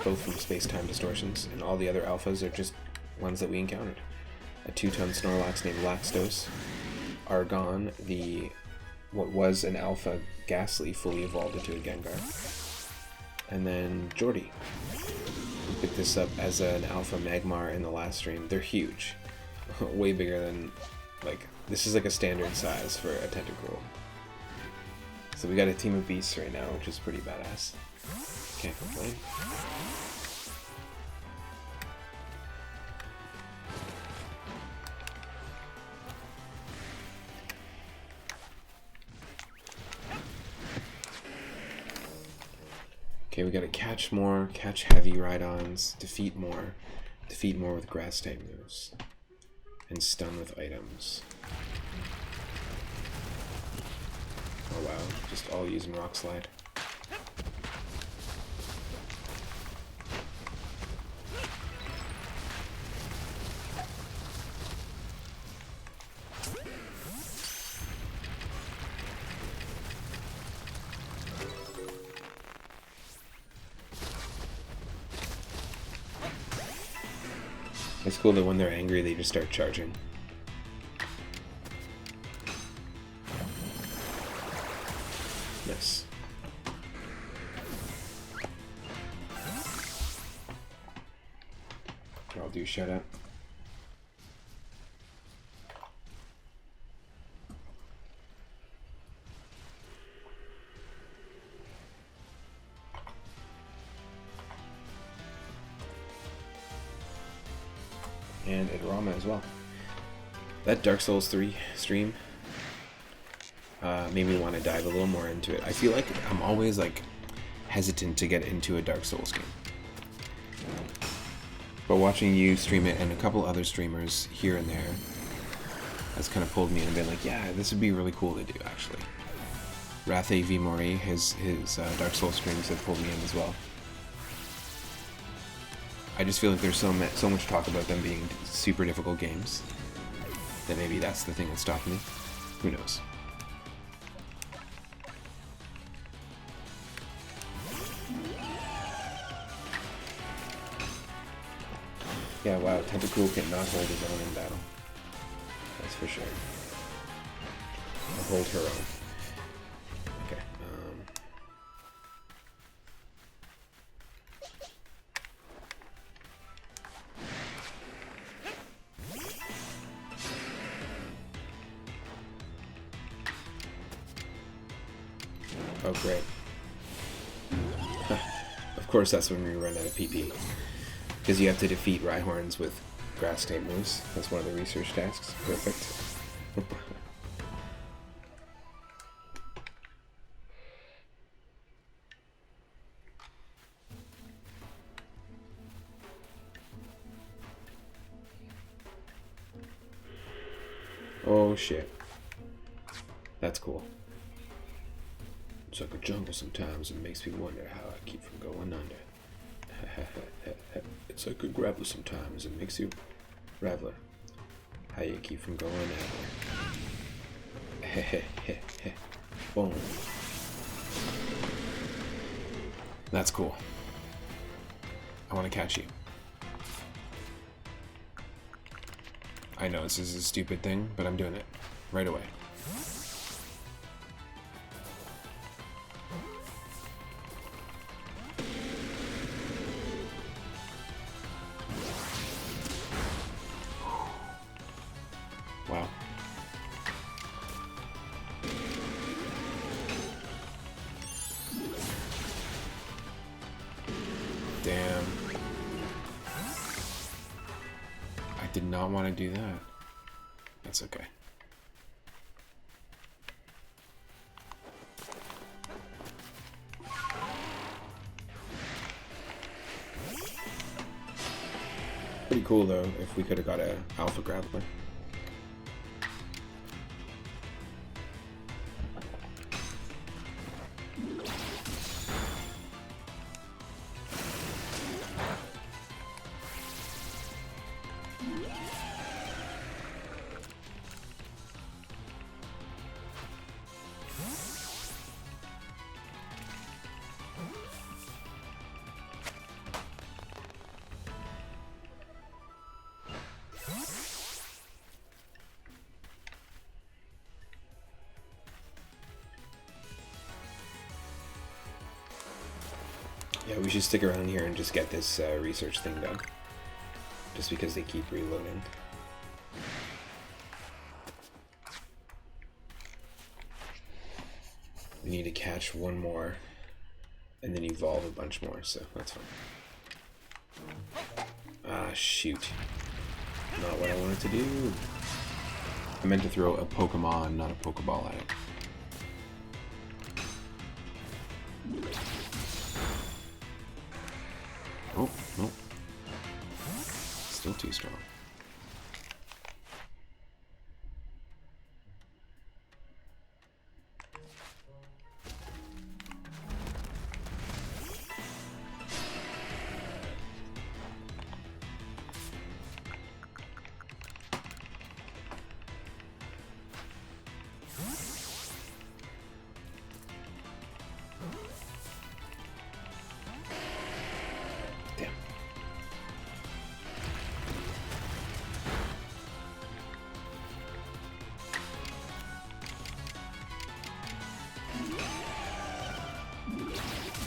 Speaker 1: both from Space-Time Distortions, and all the other alphas are just ones that we encountered. A 2-ton Snorlax named Laxdos, Argon, what was an alpha Ghastly fully evolved into a Gengar. And then Jordy. We picked this up as an alpha Magmar in the last stream. They're huge. Way bigger than, like, this is like a standard size for a Tentacruel. So we got a team of beasts right now, which is pretty badass. Can't complain. Okay, we gotta catch more, catch heavy ride-ons, defeat more with grass-type moves, and stun with items. Oh wow, just all using Rock Slide. It's cool that when they're angry, they just start charging. Nice. I'll do shout out. And Rama as well. That Dark Souls 3 stream made me want to dive a little more into it. I feel like I'm always like hesitant to get into a Dark Souls game. But watching you stream it and a couple other streamers here and there has kind of pulled me in and been like, yeah, this would be really cool to do actually. Rathe V. Mori, his Dark Souls streams have pulled me in as well. I just feel like there's so much talk about them being super difficult games that maybe that's the thing that's stopping me. Who knows? Yeah, wow, Tentacool cannot hold his own in battle. That's for sure. I'll hold her own. Okay, oh, great. Of course, that's when we run out of PP. Because you have to defeat Rhyhorns with grass-type moves. That's one of the research tasks. Perfect. Oh shit. That's cool. It's like a jungle sometimes. It makes me wonder how I keep from going under. It's like a grappler sometimes. It makes you raveler. How you keep from going under. Boom. That's cool. I want to catch you. I know this is a stupid thing, but I'm doing it right away. Wow. Damn. I did not want to do that. That's okay. Pretty cool though if we could have got a alpha grappler. Yeah, we should stick around here and just get this research thing done. Just because they keep reloading. We need to catch one more and then evolve a bunch more, so that's fine. Ah, shoot. Not what I wanted to do. I meant to throw a Pokémon, not a Pokeball at it. Nope, nope. Still too strong.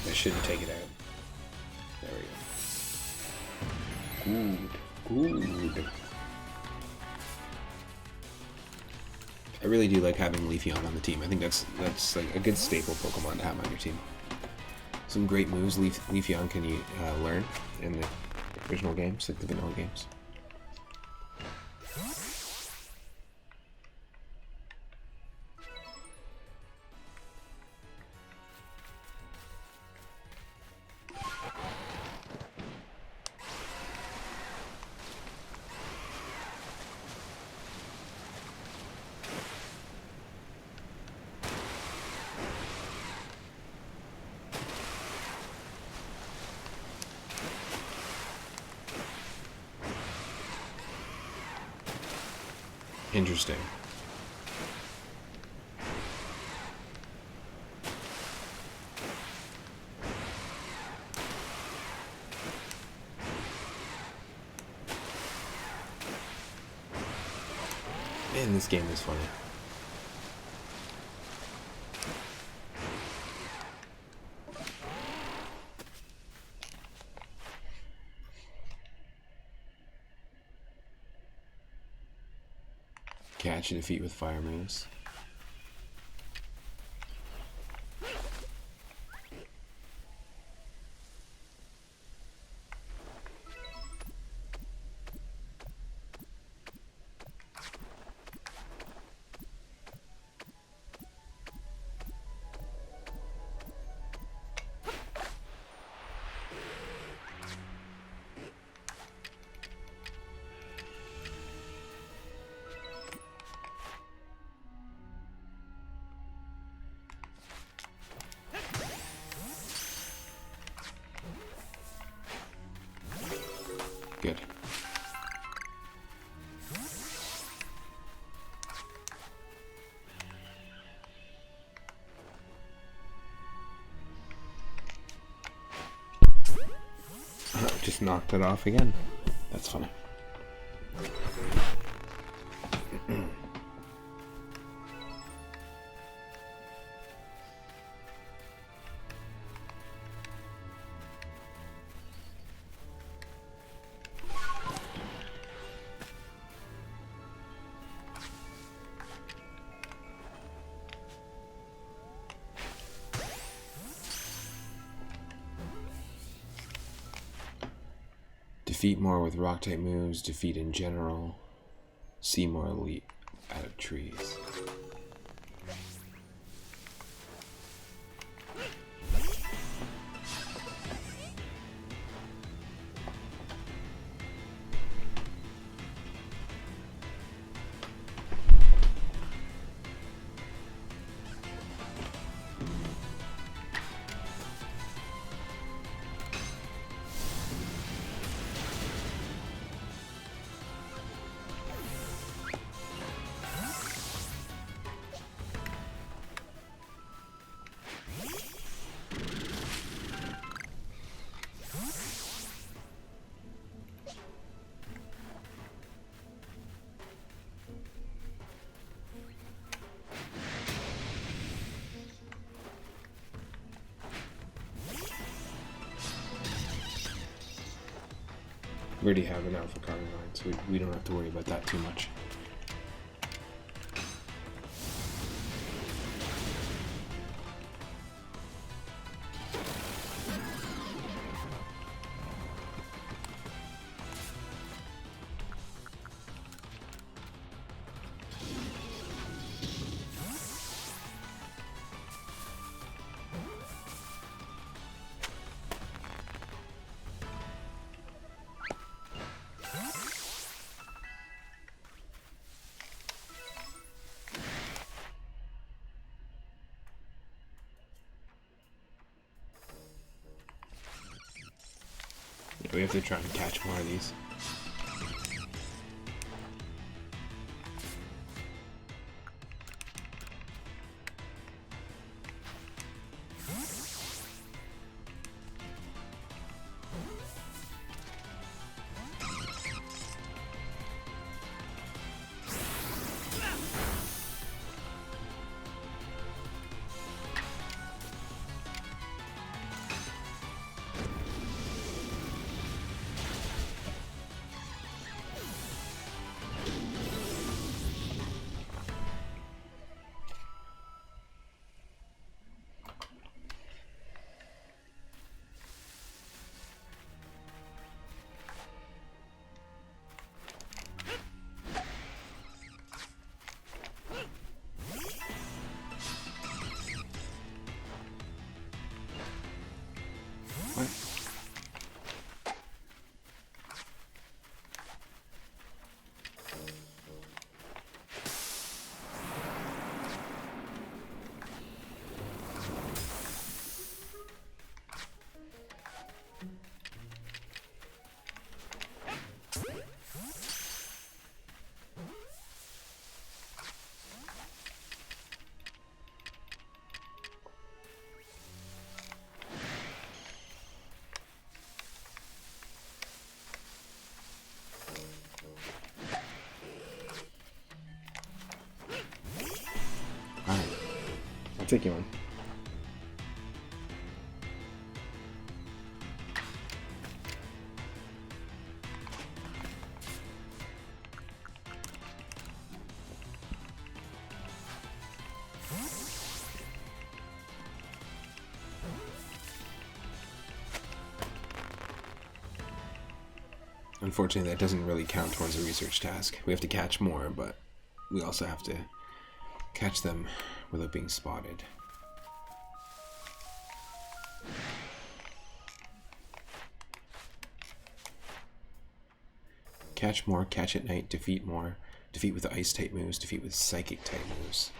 Speaker 1: I shouldn't take it out. There we go. Good. I really do like having Leafeon on the team. I think that's like a good staple Pokemon to have on your team. Some great moves Leafeon can you learn in the original games, like the vanilla games. Interesting. Man, this game is funny. Catch and defeat with fire moves. Good. Just knocked it off again. That's funny. Defeat more with rock type moves, defeat in general, see more elite out of trees. We already have an Alpha Carbon line, so we don't have to worry about that too much. we have to try and catch more of these. What? Alright, I'll take you on. Unfortunately, that doesn't really count towards a research task. We have to catch more, but we also have to catch them without being spotted. Catch more, catch at night, defeat more, defeat with ice type moves, defeat with psychic type moves.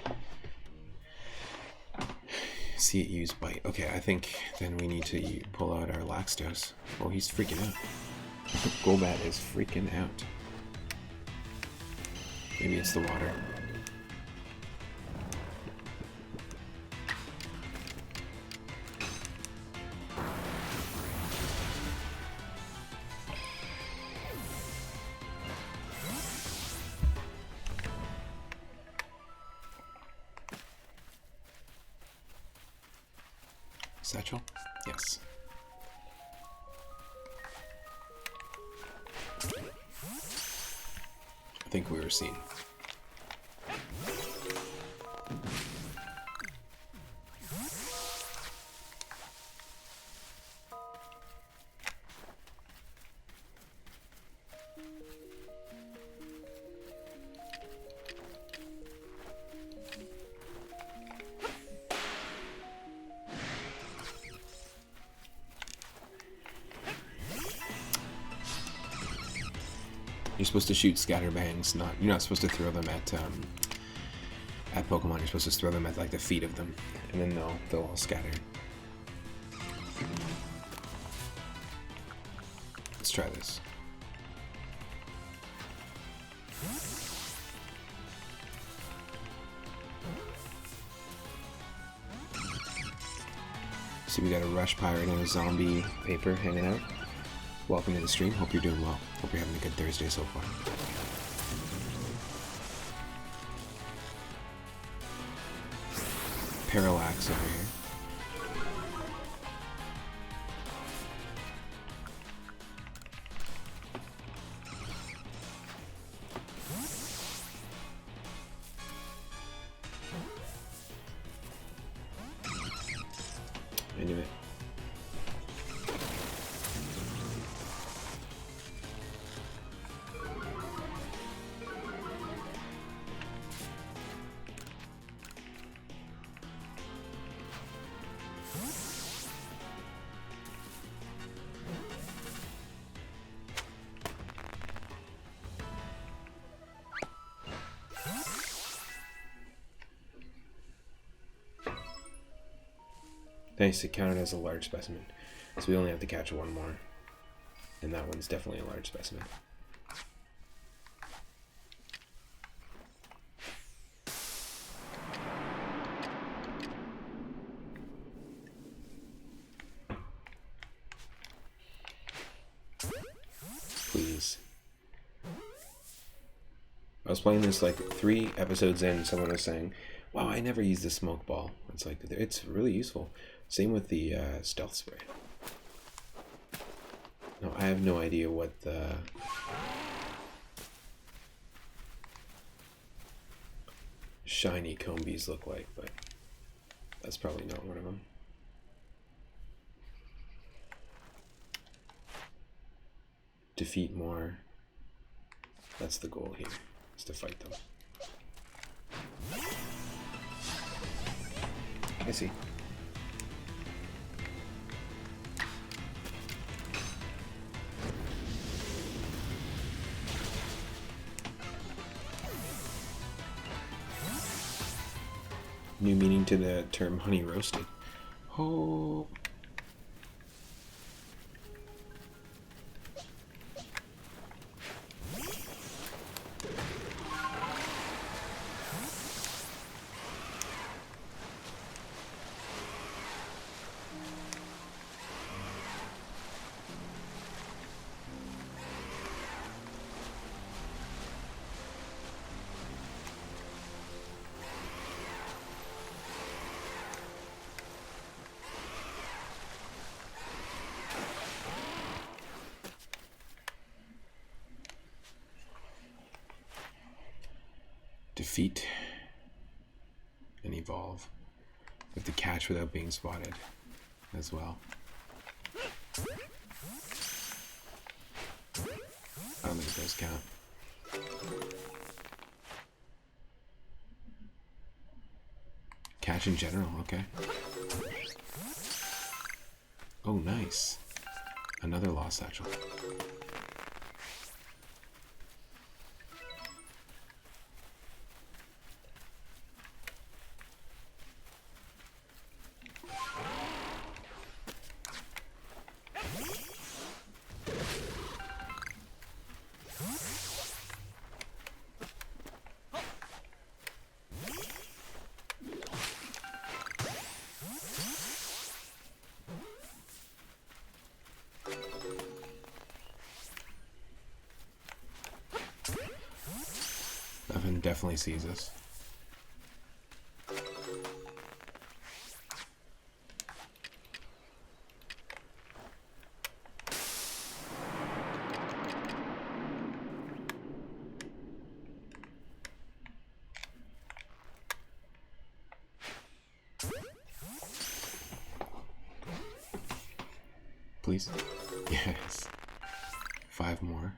Speaker 1: See it use bite. Okay, I think then we need to pull out our Laxtos. Oh, he's freaking out. Golbat is freaking out. Maybe it's the water. Satchel? Yes. I think we were seen. You're supposed to shoot scatterbangs, you're not supposed to throw them at Pokemon. You're supposed to throw them at like the feet of them, and then they'll all scatter. Let's try this. See, we got a Rush Pirate and a Zombie Paper hanging out. Welcome to the stream. Hope you're doing well. Hope you're having a good Thursday so far. Parallax over here. I knew it. Thanks, it counted as a large specimen, so we only have to catch one more. And that one's definitely a large specimen. Please. I was playing this like 3 episodes in, someone was saying, wow, I never used the smoke ball. It's like, it's really useful. Same with the stealth spray. No, I have no idea what the shiny combies look like, but that's probably not one of them. Defeat more. That's the goal here, is to fight them. I see. New meaning to the term honey roasted. Oh. Defeat and evolve. With the catch without being spotted as well. I don't think it does count. Catch in general, okay. Oh, nice. Another lost satchel. Leafeon definitely sees us. Please? Yes. 5 more.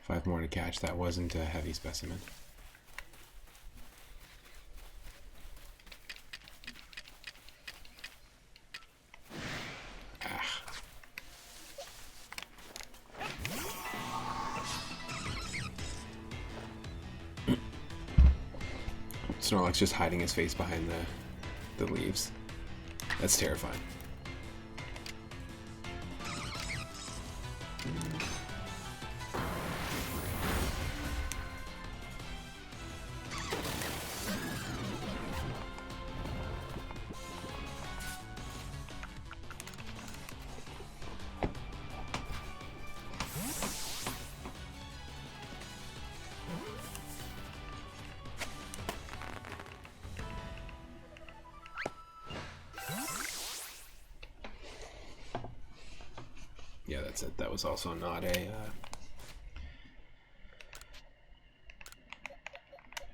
Speaker 1: 5 more to catch. That wasn't a heavy specimen. Ah. Snorlax just hiding his face behind the leaves. That's terrifying. Yeah, that's it. That was also not a...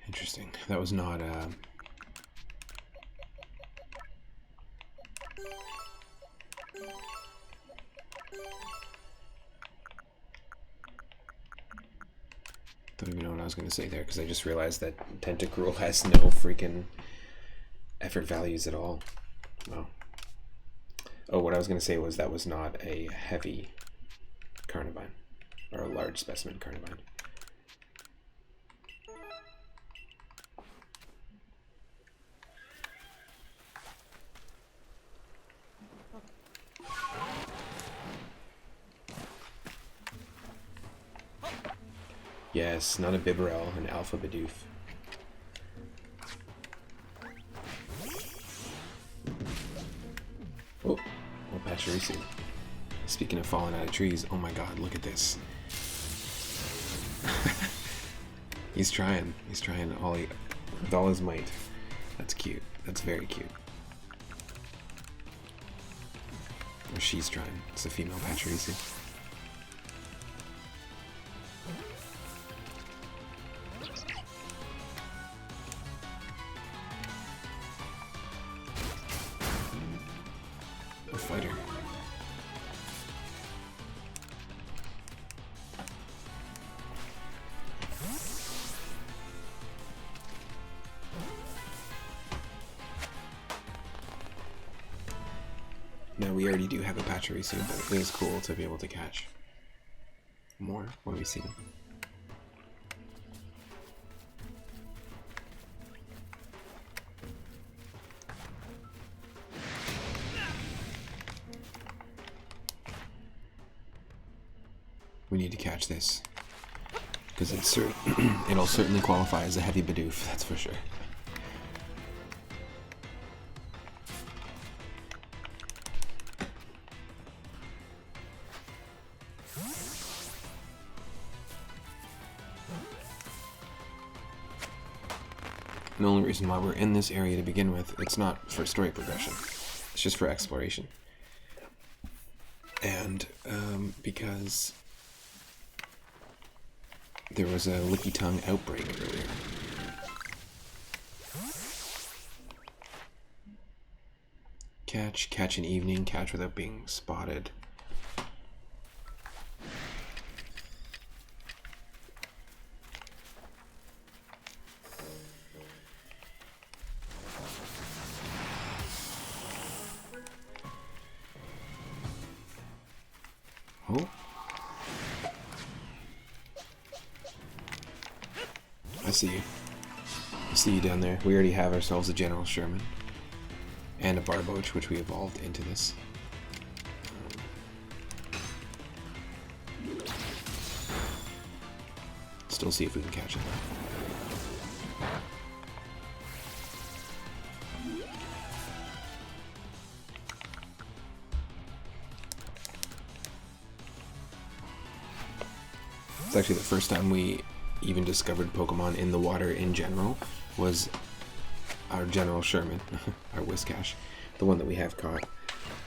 Speaker 1: Interesting. That was not a... Don't even know what I was going to say there, because I just realized that Tentacruel has no freaking effort values at all. Wow. Oh, what I was going to say was that was not a heavy Carnivine, or a large specimen Carnivine. Yes, not a Bibarel, an Alpha Bidoof. Oh, Pachirisu. Speaking of falling out of trees, oh my god, look at this. He's trying with all his might. That's cute. That's very cute. Or she's trying. It's a female Pachirisu. A fighter. Now we already do have a Pachirisu, but it is cool to be able to catch more when we see them. We need to catch this, because it'll certainly qualify as a heavy Bidoof, that's for sure. The only reason why we're in this area to begin with, it's not for story progression, it's just for exploration. And because there was a Licky Tongue outbreak earlier. Catch in evening, catch without being spotted. Oh. I see you. I see you down there. We already have ourselves a General Sherman. And a Barboach, which we evolved into this. Still see if we can catch it. It's actually the first time we even discovered Pokemon in the water in general was our General Sherman, our Whiscash, the one that we have caught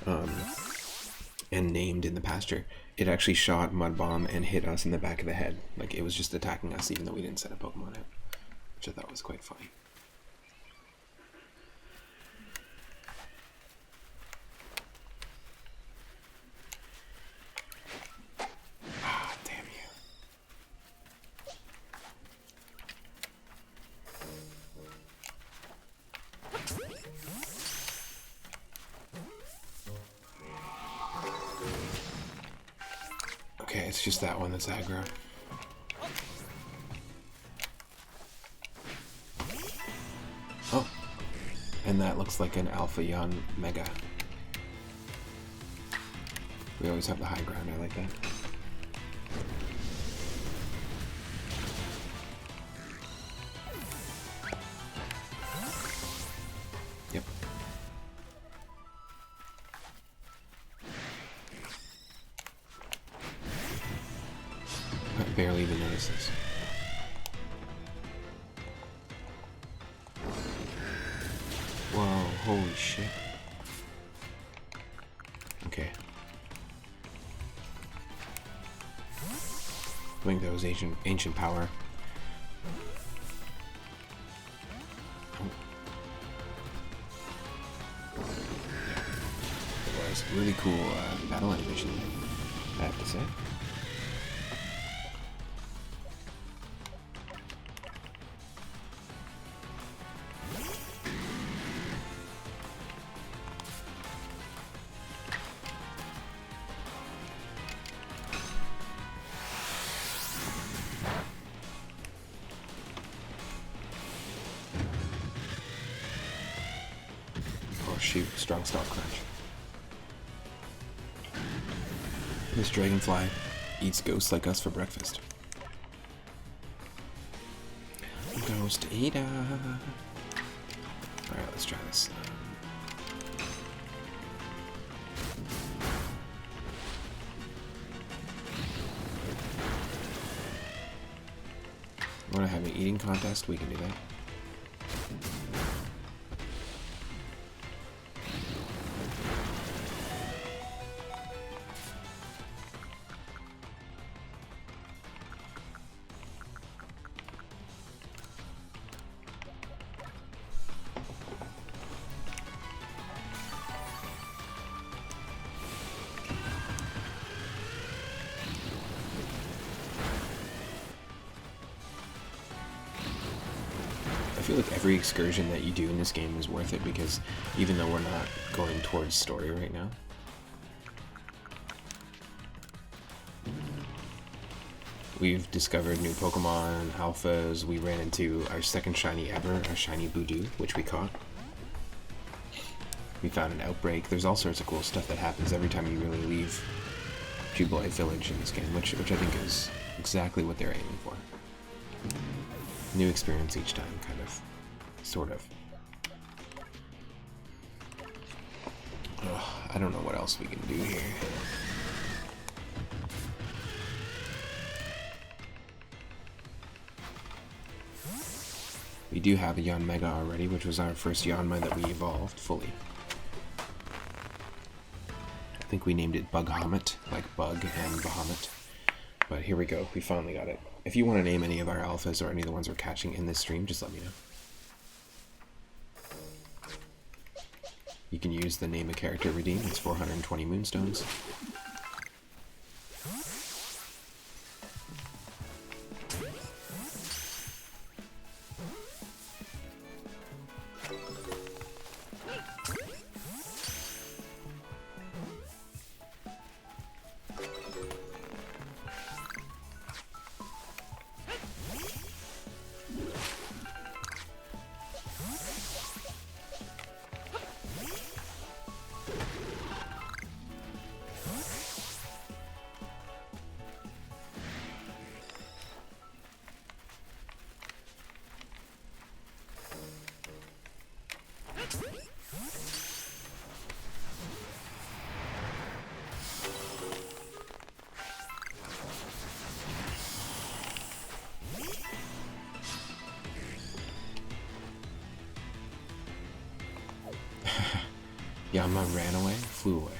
Speaker 1: and named in the pasture. It actually shot Mud Bomb and hit us in the back of the head. Like, it was just attacking us even though we didn't set a Pokemon out, which I thought was quite funny. Okay, it's just that one that's aggro. Oh, and that looks like an Alpha Yon Mega. We always have the high ground, I like that. Yep. I barely even noticed this. Whoa, holy shit. Okay. I think that was ancient power. Oh. It was really cool battle animation, I have to say. Shoot, strong stalk crunch. This dragonfly eats ghosts like us for breakfast. almost Ada. Alright, let's try this. Want to have an eating contest? We can do that. I feel like every excursion that you do in this game is worth it, because even though we're not going towards story right now, we've discovered new Pokemon, alphas. We ran into our second shiny ever, our shiny Voodoo, which we caught. We found an Outbreak. There's all sorts of cool stuff that happens every time you really leave Jubilee Village in this game, which I think is exactly what they're aiming for. New experience each time, kind of. Sort of. Ugh, I don't know what else we can do here. We do have a Yanmega already, which was our first Yanma that we evolved fully. I think we named it Bughomet, like Bug and Bahamut. But here we go, we finally got it. If you want to name any of our alphas or any of the ones we're catching in this stream, just let me know. You can use the name a character redeem, it's 420 moonstones. Yama ran away, flew away.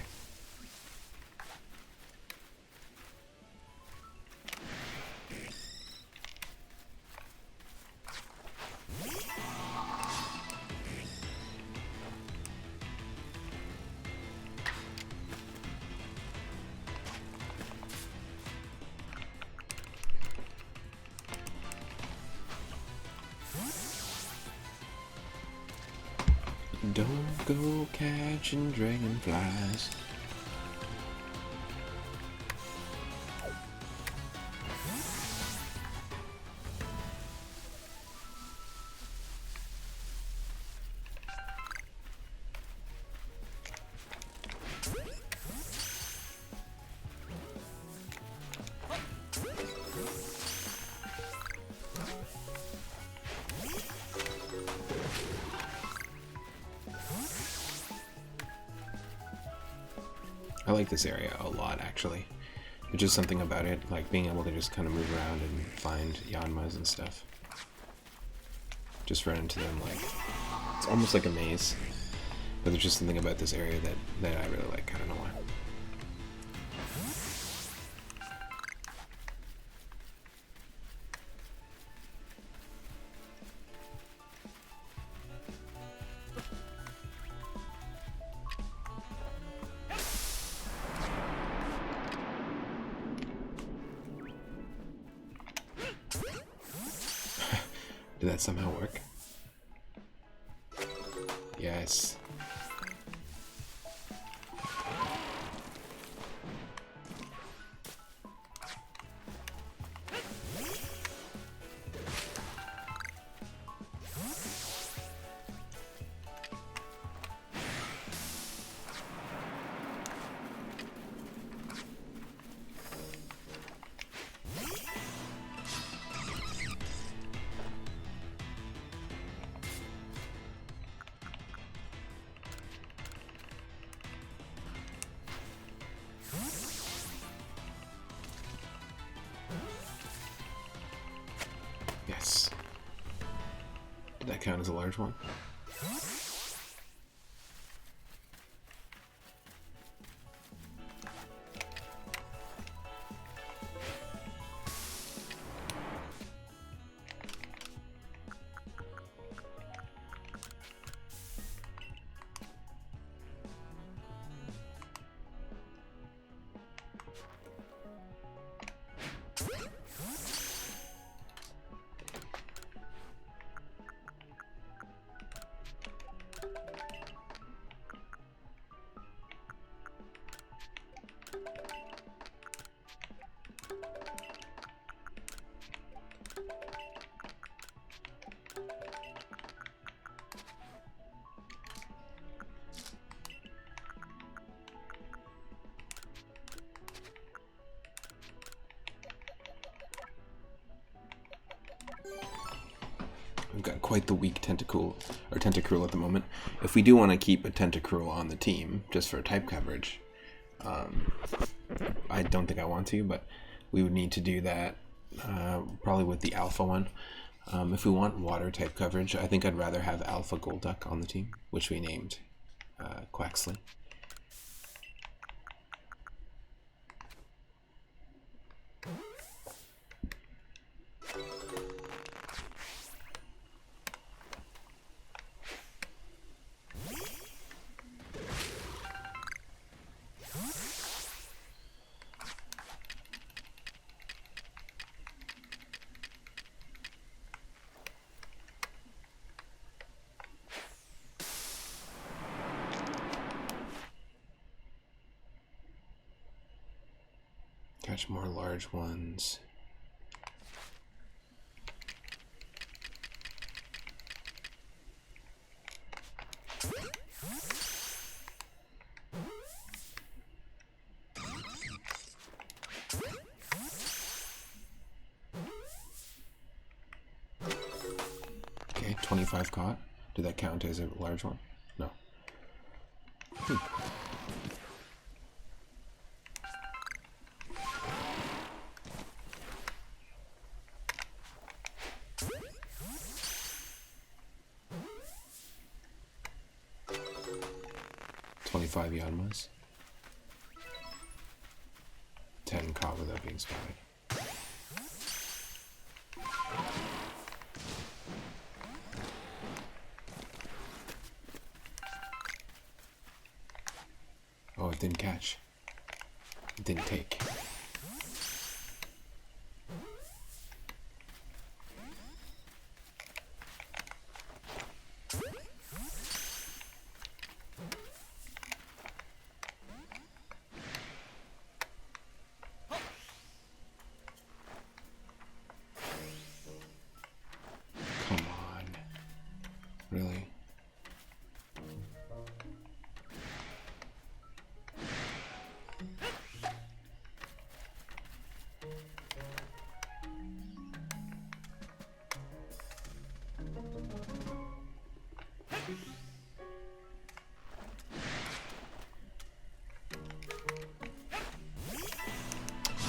Speaker 1: Don't go catching dragonflies. I like this area a lot, actually. There's just something about it, like being able to just kind of move around and find Yanmas and stuff. Just run into them, like, it's almost like a maze. But there's just something about this area that I really like, I don't know why. Did that somehow work? Yes. Did that count as a large one? We've got quite the weak Tentacruel at the moment. If we do want to keep a Tentacruel on the team, just for type coverage, I don't think I want to, but we would need to do that probably with the Alpha one. If we want water type coverage, I think I'd rather have Alpha Golduck on the team, which we named Quaxley. Catch more large ones. Okay, 25 caught. Did that count as a large one? No. Hmm. Five Yanmas. 10 caught without being spotted. Oh, it didn't catch. It didn't take. Really?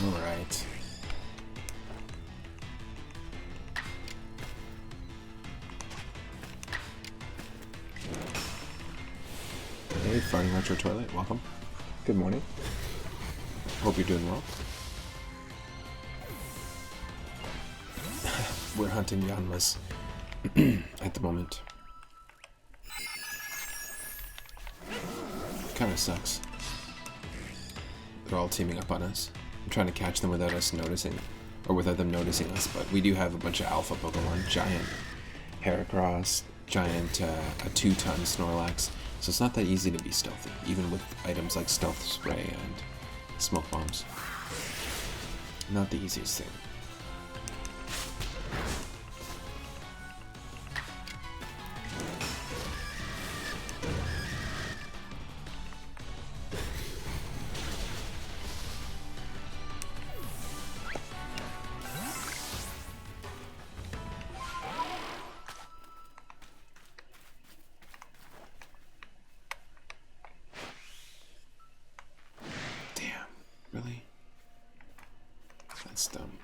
Speaker 1: All right. Hey, Farting Retro Toilet, welcome. Good morning. Hope you're doing well. We're hunting Yanmas at the moment. Kinda sucks. They're all teaming up on us. I'm trying to catch them without us noticing, or without them noticing us, but we do have a bunch of alpha Pokemon. Giant Heracross, giant a 2-ton Snorlax. So it's not that easy to be stealthy, even with items like Stealth Spray and Smoke Bombs. Not the easiest thing. Really? That's dumb.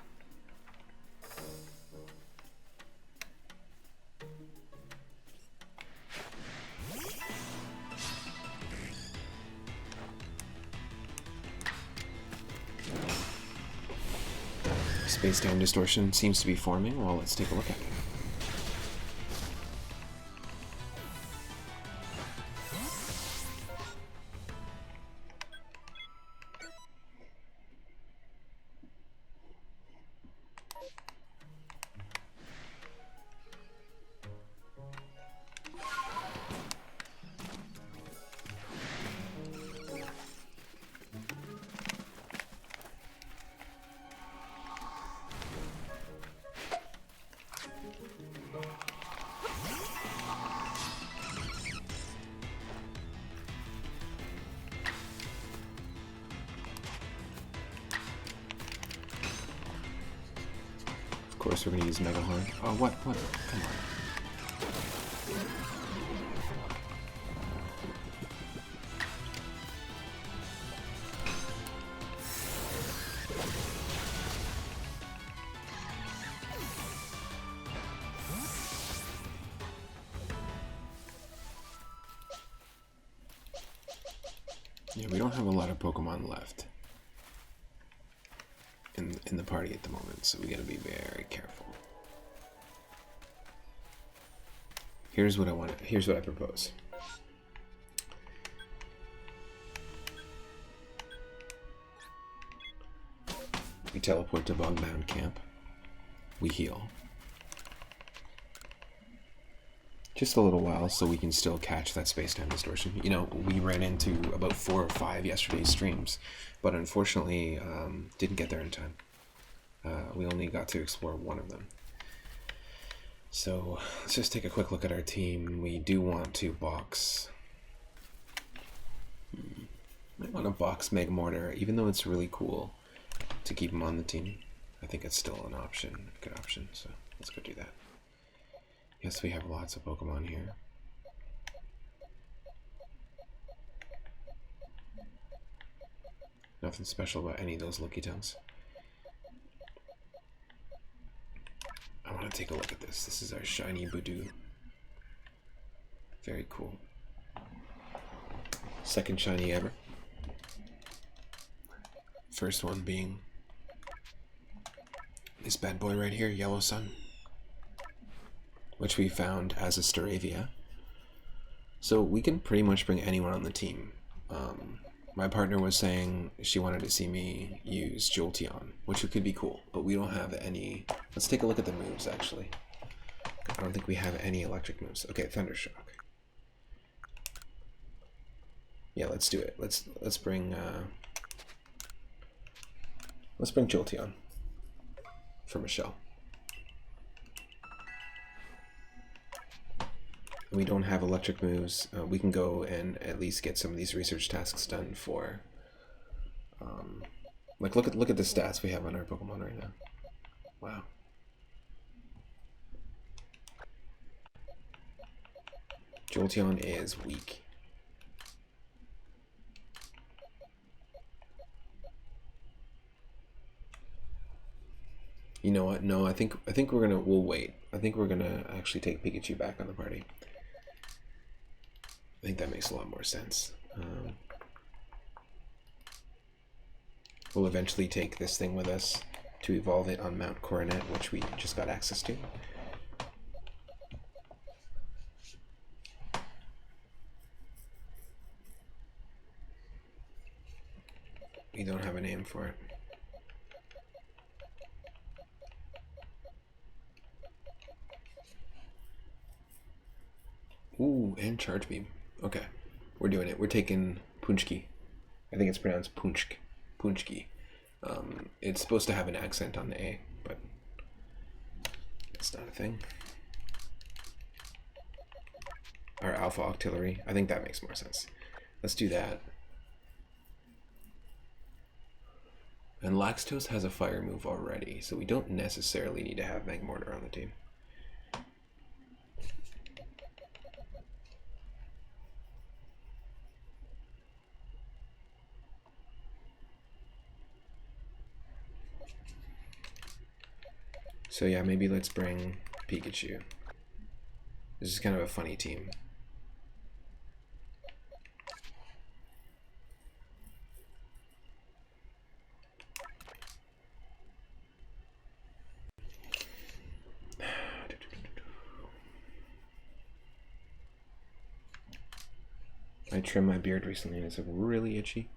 Speaker 1: Space-time distortion seems to be forming. Well, let's take a look at it. Of course, we're going to use Mega Horn. Oh, what? Come on. Yeah, we don't have a lot of Pokemon left in the party at the moment, so we gotta be very careful. Here's what I propose. We teleport to Bogbound Camp. We heal. Just a little while so we can still catch that space-time distortion. You know, we ran into about 4 or 5 yesterday's streams, but unfortunately didn't get there in time. We only got to explore one of them. So let's just take a quick look at our team. We do want to box. Might want to box Magmortar, even though it's really cool to keep him on the team. I think it's still an option, a good option, so let's go do that. Yes, we have lots of Pokemon here. Nothing special about any of those Lickitungs. I want to take a look at this. This is our shiny Budew. Very cool. Second shiny ever. First one being this bad boy right here, Yellow Sun, which we found as a Staravia. So we can pretty much bring anyone on the team. My partner was saying she wanted to see me use Jolteon, which could be cool, but we don't have any. Let's take a look at the moves, actually. I don't think we have any electric moves. Okay, Thundershock. Yeah, let's do it. Let's bring Jolteon for Michelle. We don't have electric moves. We can go and at least get some of these research tasks done for. Like look at the stats we have on our Pokemon right now. Wow. Jolteon is weak. You know what? No, I think we'll wait. I think we're gonna actually take Pikachu back on the party. I think that makes a lot more sense. We'll eventually take this thing with us to evolve it on Mount Coronet, which we just got access to. We don't have a name for it. Ooh, and Charge Beam. Okay, we're doing it. We're taking Punchki. I think it's pronounced Punchki. It's supposed to have an accent on the A, but it's not a thing. Our Alpha Octillery. I think that makes more sense. Let's do that. And Laxtos has a fire move already, so we don't necessarily need to have Magmortar on the team. So yeah, maybe let's bring Pikachu. This is kind of a funny team. I trimmed my beard recently and it's like really itchy.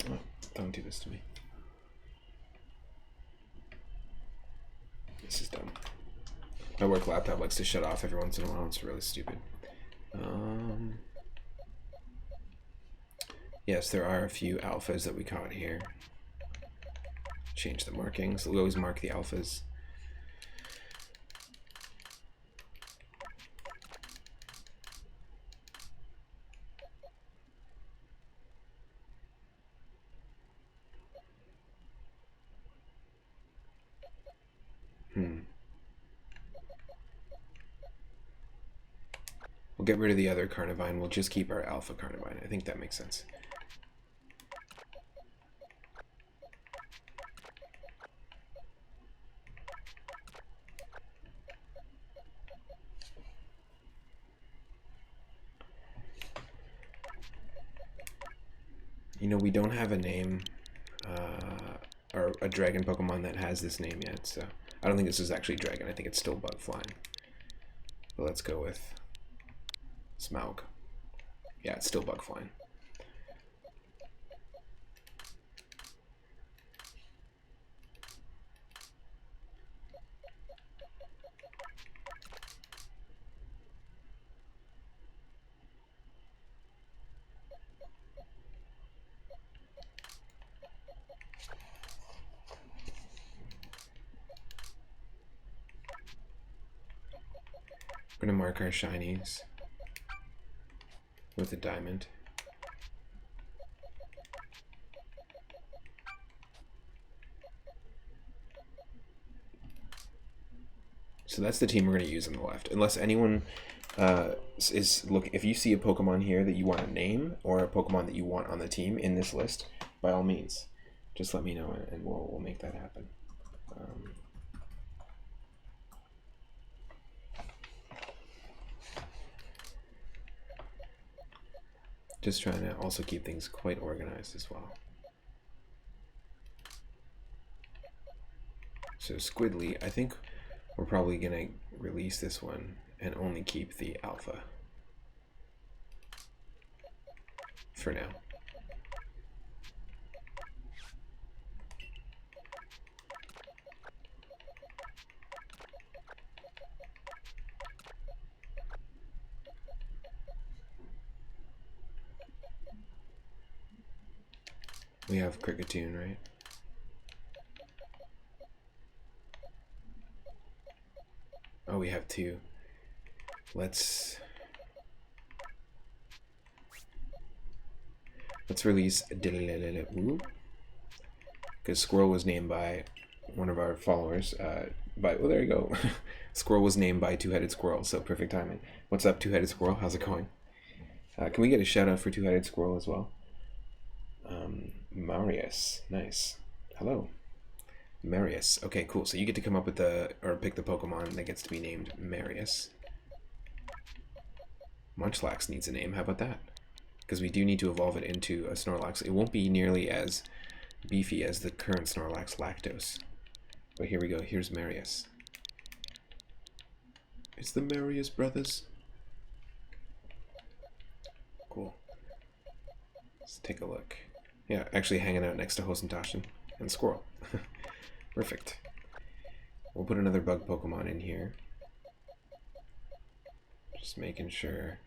Speaker 1: Oh, don't do this to me. This is dumb. My work laptop likes to shut off every once in a while. It's really stupid. Yes, there are a few alphas that we caught here. Change the markings. We always mark the alphas. We'll get rid of the other Carnivine. We'll just keep our Alpha Carnivine. I think that makes sense. You know, we don't have a name or a dragon Pokemon that has this name yet, so I don't think this is actually dragon. I think it's still bug flying. But let's go with Smaug. Yeah, it's still bug flying. We're gonna mark our shinies with a diamond. So that's the team we're going to use on the left. Unless anyone is looking, if you see a Pokemon here that you want to name or a Pokemon that you want on the team in this list, by all means, just let me know and we'll make that happen. Just trying to also keep things quite organized as well. So Squidly, I think we're probably gonna release this one and only keep the alpha for now. We have Kricketune, right? Oh, we have two. Let's release because Squirrel was named by one of our followers. Oh, there you go. Squirrel was named by Two-Headed Squirrel, so perfect timing. What's up, Two-Headed Squirrel? How's it going? Can we get a shout out for Two-Headed Squirrel as well? Marius, nice. Hello, Marius. Okay, cool. So you get to come up with pick the Pokemon that gets to be named Marius. Munchlax needs a name. How about that? Because we do need to evolve it into a Snorlax. It won't be nearly as beefy as the current Snorlax Lactose. But here we go. Here's Marius. It's the Marius brothers. Cool. Let's take a look. Yeah, actually hanging out next to Hosentashen and Squirrel. Perfect. We'll put another bug Pokemon in here. Just making sure.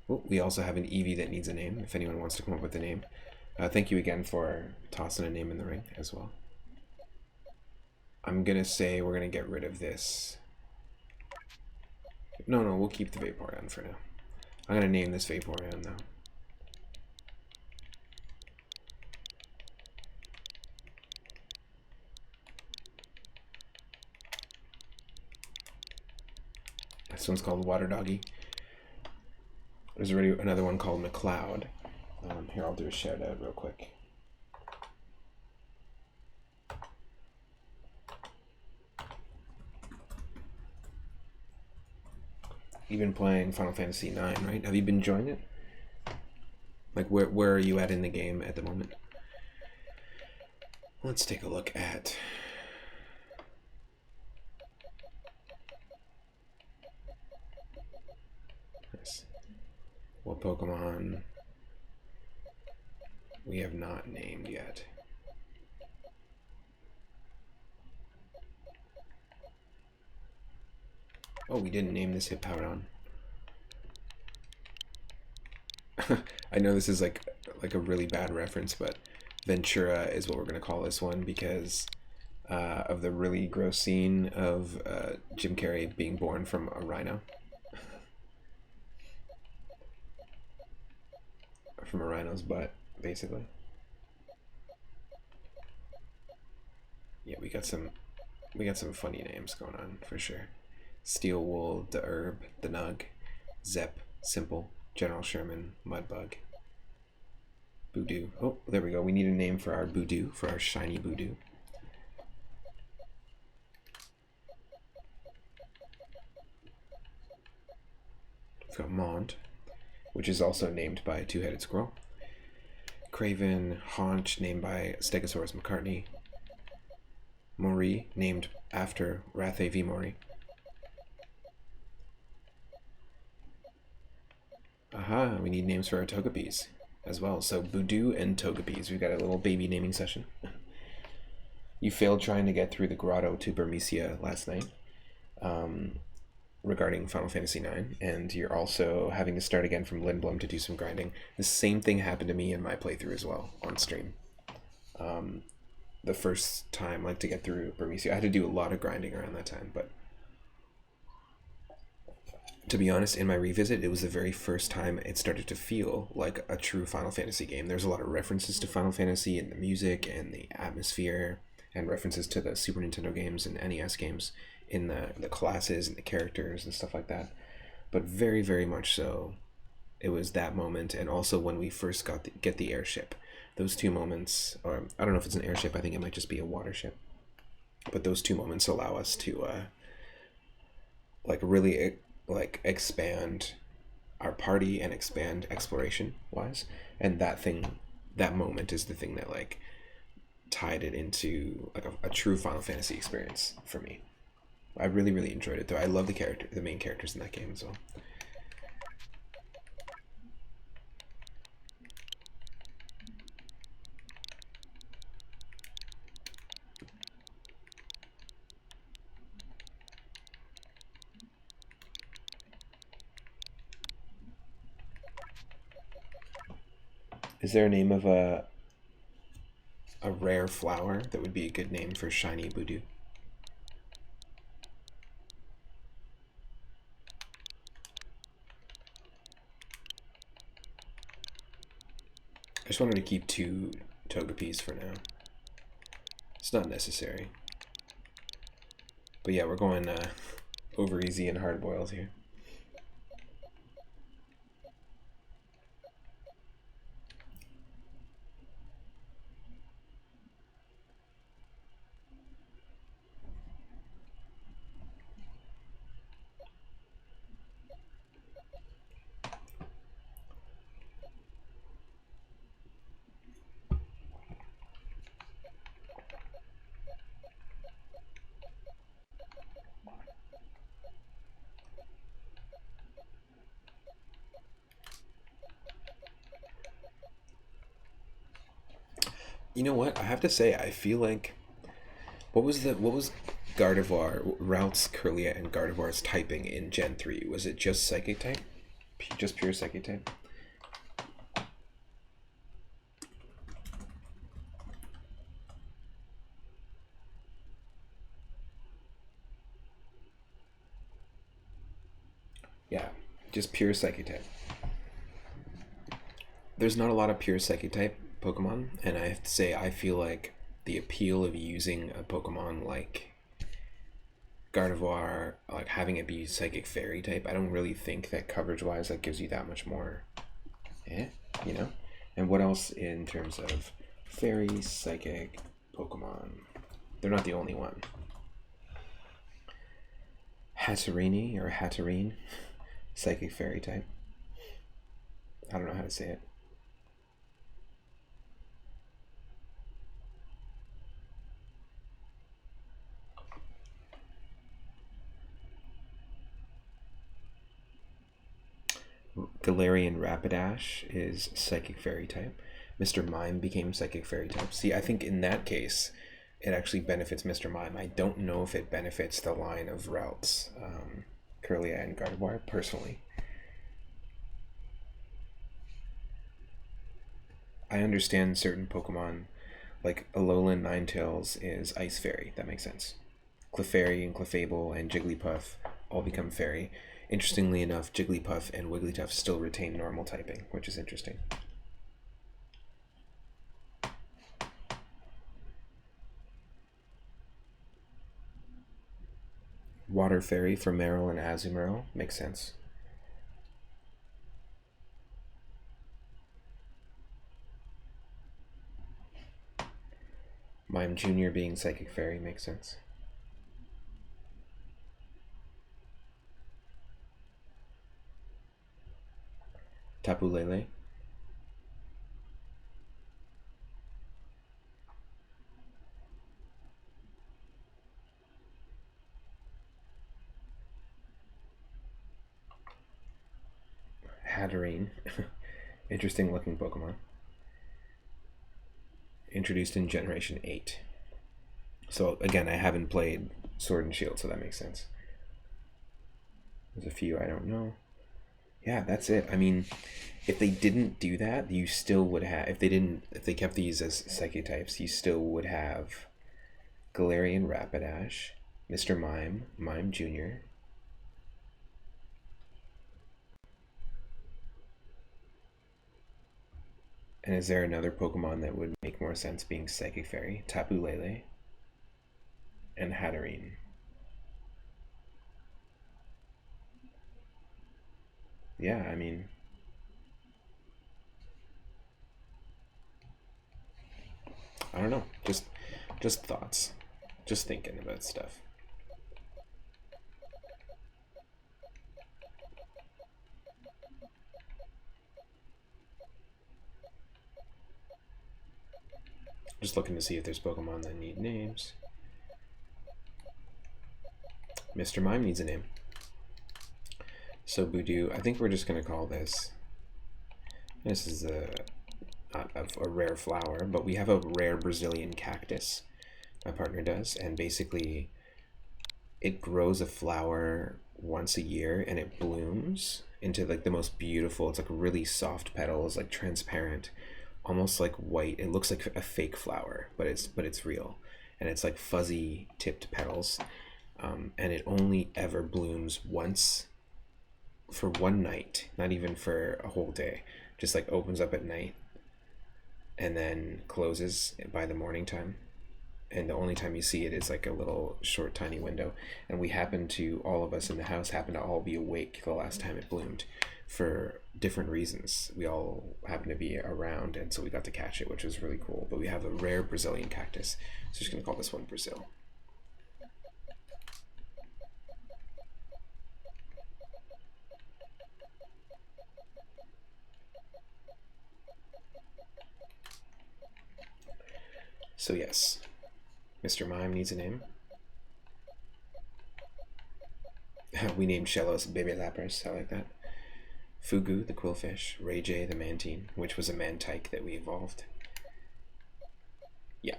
Speaker 1: Oh, we also have an Eevee that needs a name, if anyone wants to come up with a name. Thank you again for tossing a name in the ring as well. I'm gonna say we're gonna get rid of this. No, we'll keep the Vaporeon for now. I'm gonna name this Vaporeon though. This one's called Water Doggy. There's already another one called McCloud. Here, I'll do a shout out real quick. You've been playing Final Fantasy IX, right? Have you been enjoying it? Like, where are you at in the game at the moment? Let's take a look at... what Pokemon we have not named yet. Oh, we didn't name this Hippowdon. I know this is like a really bad reference, but Ventura is what we're gonna call this one because of the really gross scene of Jim Carrey being born from a rhino. From a rhino's butt, basically. Yeah, we got some funny names going on for sure. Steel Wool, the Herb, the Nug, Zep, Simple, General Sherman, Mudbug, Voodoo. Oh, there we go. We need a name for our Voodoo, for our shiny Voodoo. We've got Mont, which is also named by a two-headed squirrel. Craven, Haunch, named by Stegosaurus McCartney. Mori, named after Rathe V. Mori. Aha, we need names for our Togepi's as well. So Voodoo and Togepi's. We've got a little baby naming session. You failed trying to get through the grotto to Burmecia last night regarding Final Fantasy IX, and you're also having to start again from Lindblum to do some grinding. The same thing happened to me in my playthrough as well on stream. The first time, like, to get through Burmecia, I had to do a lot of grinding around that time, but to be honest, in my revisit, it was the very first time it started to feel like a true Final Fantasy game. There's a lot of references to Final Fantasy in the music and the atmosphere, and references to the Super Nintendo games and NES games in the classes and the characters and stuff like that. But very, very much so, it was that moment, and also when we first get the airship. Those two moments, or I don't know if it's an airship, I think it might just be a watership. But those two moments allow us to really expand our party and expand exploration wise, and that moment is the thing that like tied it into like a true Final Fantasy experience for me. I really, really enjoyed it though. I love the main characters in that game as well. Is there a name of a rare flower that would be a good name for shiny Voodoo? I just wanted to keep 2 Togepi's for now. It's not necessary. But yeah, we're going over easy and hard boiled here. You know what? I have to say, I feel like what was Gardevoir, Ralph's, Curlia, and Gardevoir's typing in Gen 3? Was it just Psychic type? Just pure Psychic type? Yeah, just pure Psychic type. There's not a lot of pure Psychic type Pokemon, and I have to say, I feel like the appeal of using a Pokemon like Gardevoir, like having it be Psychic Fairy type, I don't really think that coverage-wise that gives you that much more, you know? And what else in terms of Fairy, Psychic, Pokemon? They're not the only one. Hatterini or Hatterene, Psychic Fairy type. I don't know how to say it. Galarian Rapidash is Psychic Fairy type. Mr. Mime became Psychic Fairy type. See, I think in that case, it actually benefits Mr. Mime. I don't know if it benefits the line of routes, Kirlia and Gardevoir, personally. I understand certain Pokemon, like Alolan Ninetales is Ice Fairy. That makes sense. Clefairy and Clefable and Jigglypuff all become Fairy. Interestingly enough, Jigglypuff and Wigglytuff still retain normal typing, which is interesting. Water Fairy for Meryl and Azumarill makes sense. Mime Jr. being Psychic Fairy makes sense. Tapu Lele. Hatterene. Interesting looking Pokemon. Introduced in Generation 8. So again, I haven't played Sword and Shield, so that makes sense. There's a few I don't know. Yeah, that's it. I mean, if they didn't do that, you still would have, if they kept these as Psychic types, you still would have Galarian Rapidash, Mr. Mime, Mime Jr. And is there another Pokemon that would make more sense being Psychic Fairy? Tapu Lele and Hatterene. Yeah, I mean, I don't know. Just thoughts. Just thinking about stuff. Just looking to see if there's Pokemon that need names. Mr. Mime needs a name. So Budew, I think we're just going to call this, this is not a rare flower, but we have a rare Brazilian cactus, my partner does, and basically it grows a flower once a year and it blooms into like the most beautiful, it's like really soft petals, like transparent, almost like white. It looks like a fake flower, but it's real, and it's like fuzzy tipped petals, and it only ever blooms once for one night, not even for a whole day. Just like opens up at night and then closes by the morning time, and the only time you see it is like a little short tiny window. And we happen to, all of us in the house happen to all be awake the last time it bloomed for different reasons. We all happen to be around, and so we got to catch it, which was really cool. But we have a rare Brazilian cactus, so just gonna call this one Brazil. So yes, Mr. Mime needs a name. We named Shellos Baby Lapras, I like that. Fugu, the quillfish. Ray J, the mantine, which was a mantike that we evolved. Yeah.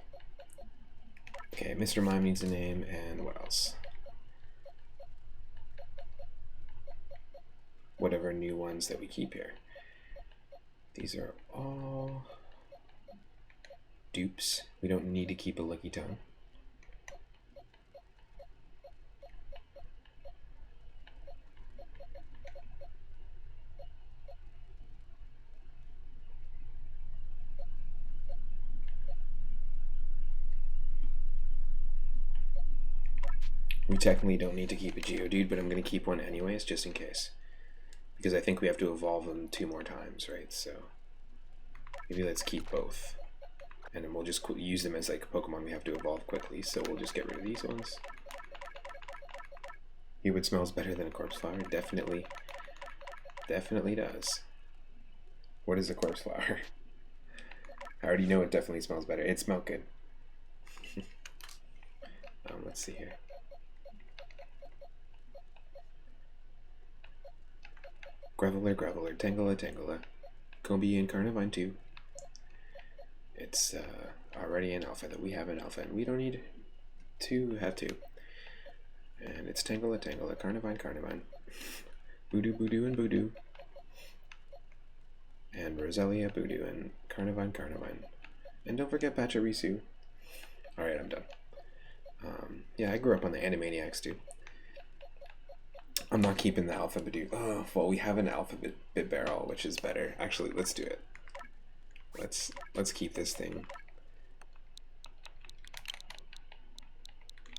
Speaker 1: Okay, Mr. Mime needs a name, and what else? Whatever new ones that we keep here. These are all dupes. We don't need to keep a Lickitung. We technically don't need to keep a Geodude, but I'm going to keep one anyways, just in case. Because I think we have to evolve them 2 more times, right? So maybe let's keep both. And then we'll just use them as like Pokemon we have to evolve quickly, so we'll just get rid of these ones. Hubert smells better than a corpse flower, definitely. definitely does. What is a corpse flower? I already know it definitely smells better. It smelled good. Let's see here. Graveler, Graveler, Tangela, Tangela. Combi and Carnivine too. It's already an alpha that we have an alpha, and we don't need to have two. And it's Tangela, Tangela, Carnivine, Carnivine. Voodoo, Voodoo, and Voodoo. And Roselia, Voodoo, and Carnivine, Carnivine. And don't forget Pachirisu. Alright, I'm done. Yeah, I grew up on the Animaniacs too. I'm not keeping the Alphabet. Oh, well, we have an Alphabet barrel, which is better. Actually, let's do it. Let's keep this thing.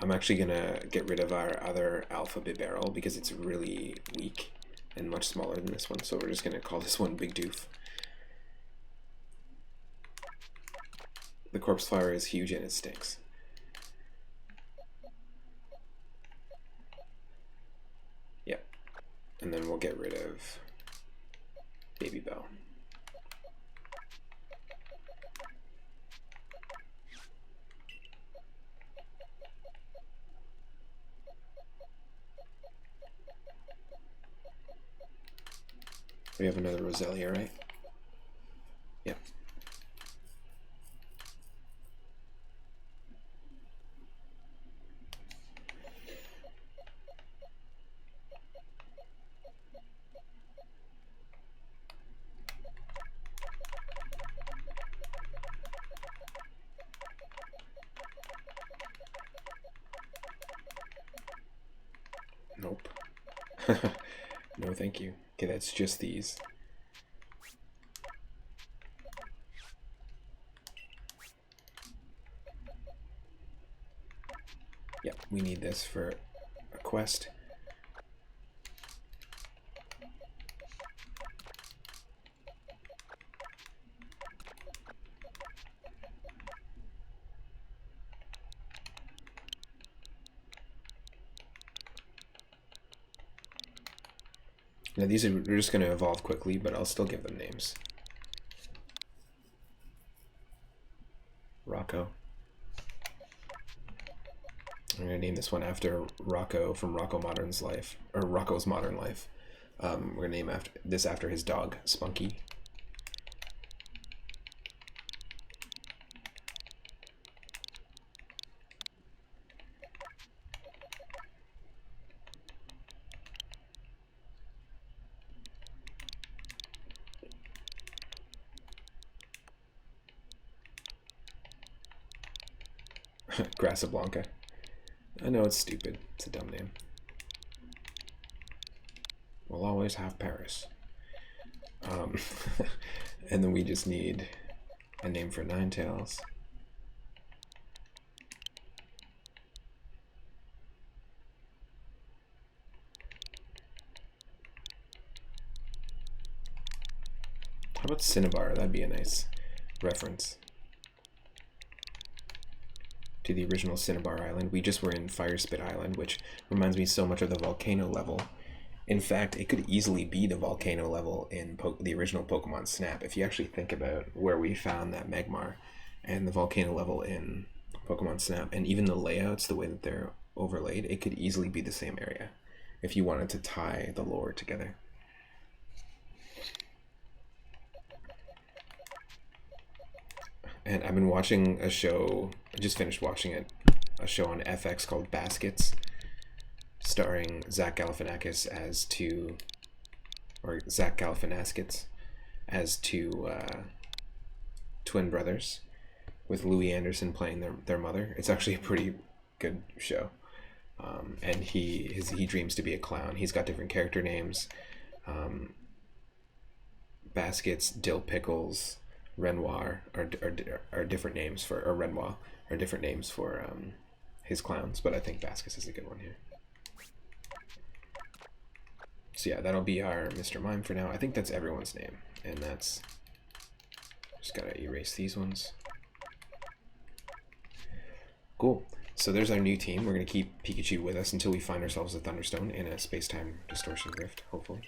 Speaker 1: I'm actually gonna get rid of our other Alphabet barrel because it's really weak and much smaller than this one. So we're just gonna call this one Big Doof. The corpse flower is huge and it stinks. Yep. And then we'll get rid of Baby Bell. We have another Roselia, right? Yep. Nope. No, thank you. Okay, that's just these. Yep, we need this for a quest. Now these are just going to evolve quickly, but I'll still give them names. Rocco. I'm going to name this one after Rocco from Rocco's Modern Life. We're going to name this after his dog, Spunky. Grassablanca. I know it's stupid. It's a dumb name. We'll always have Paris. And then we just need a name for Ninetales. How about Cinnabar? That'd be a nice reference to the original Cinnabar Island. We just were in Firespit Island, which reminds me so much of the volcano level. In fact, it could easily be the volcano level in the original Pokemon Snap. If you actually think about where we found that Magmar and the volcano level in Pokemon Snap, and even the layouts, the way that they're overlaid, it could easily be the same area if you wanted to tie the lore together. And I've been watching a show, I just finished watching it, a show on FX called Baskets, starring Zach Galifianakis as two twin brothers, with Louis Anderson playing their mother. It's actually a pretty good show. And he dreams to be a clown. He's got different character names. Baskets, Dill Pickles, Renoir are different names for, or Renoir are different names for his clowns, but I think Baskets is a good one here. So yeah, that'll be our Mr. Mime for now. I think that's everyone's name, and that's, just gotta erase these ones. Cool. So there's our new team. We're gonna keep Pikachu with us until we find ourselves a Thunderstone in a space-time distortion rift, hopefully.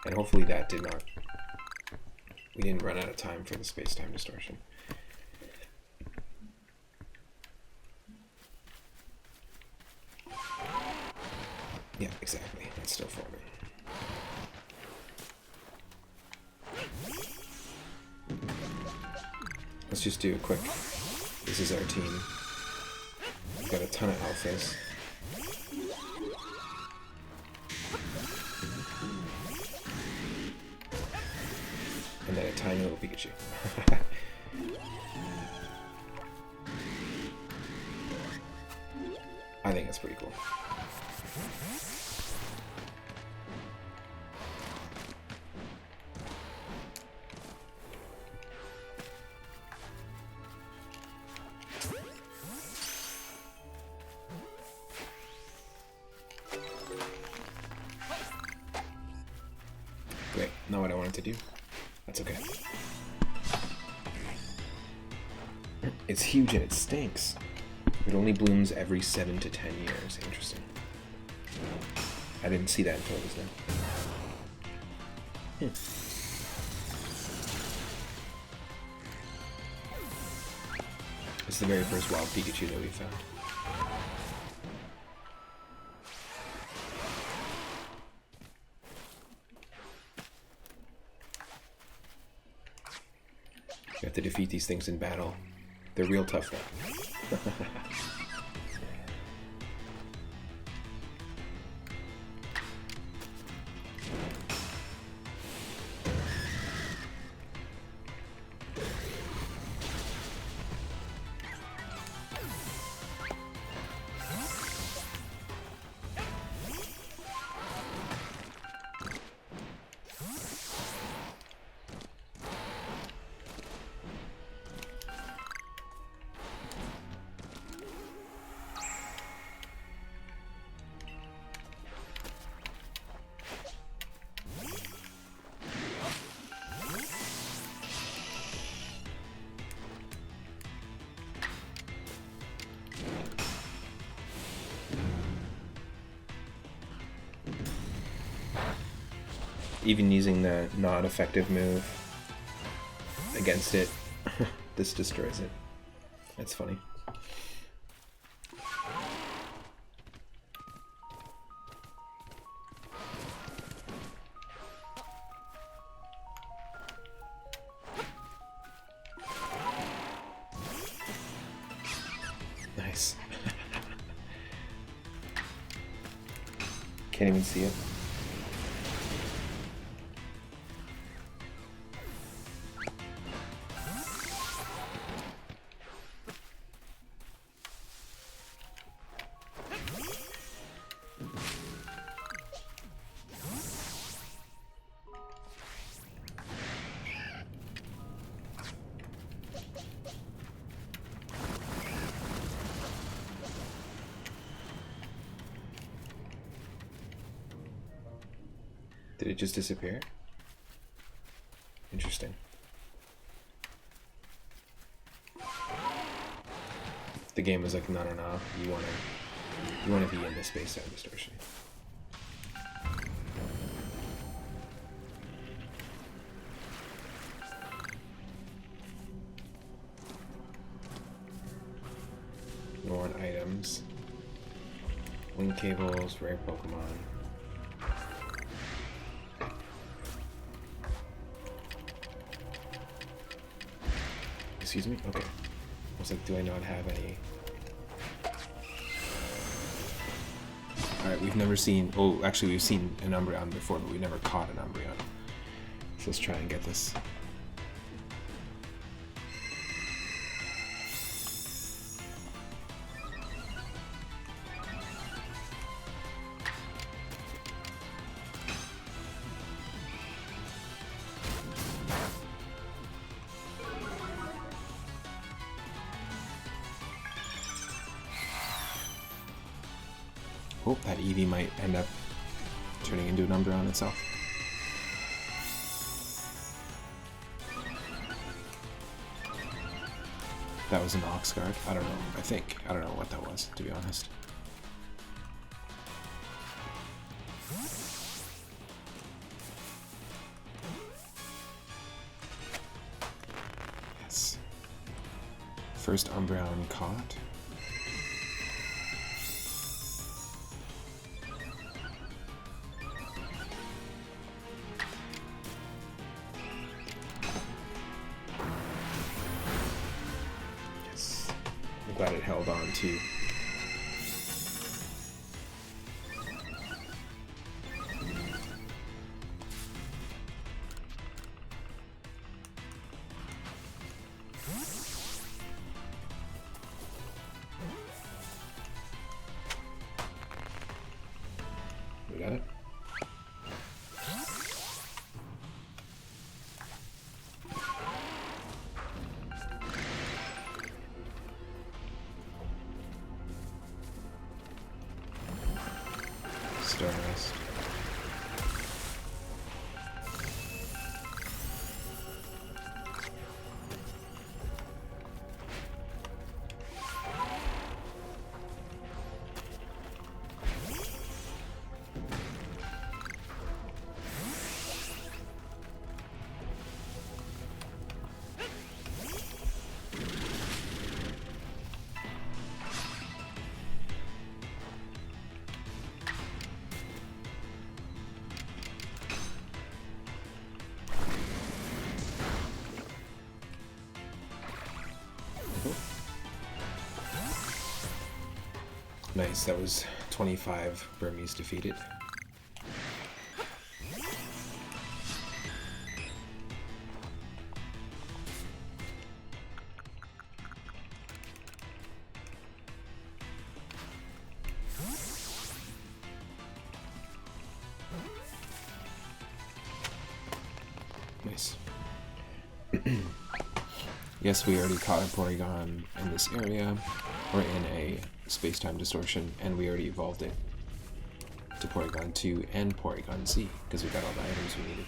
Speaker 1: And hopefully that did not... We didn't run out of time for the space-time distortion. Yeah, exactly. It's still forming. Let's just do a quick... This is our team. We've got a ton of alphas. And then a tiny little Pikachu. I think that's pretty cool. Great, not what I wanted to do. That's okay. It's huge and it stinks. It only blooms every 7 to 10 years. Interesting. I didn't see that until just now. It's the very first wild Pikachu that we found. You have to defeat these things in battle. They're real tough though. Even using the non-effective move against it, this destroys it. That's funny. Nice. Can't even see it. Did it just disappear? Interesting. The game was like, no, you wanna be in the space-time distortion. More on items. Link cables, rare Pokemon. Excuse me? Okay. I was like, do I not have any? Alright, we've never seen... Oh, actually we've seen an Umbreon before, but we've never caught an Umbreon. So let's try and get this. Oh, that Eevee might end up turning into an Umbreon itself. That was an Ox Guard? I don't know. I don't know what that was, to be honest. first Umbreon caught. Yes. I'm glad it held on too. We got it. Stardust. Nice, that was 25 Burmese defeated. Nice. Yes, we already caught a Porygon in this area, or in a space-time distortion, and we already evolved it to Porygon 2 and Porygon Z, because we got all the items we needed.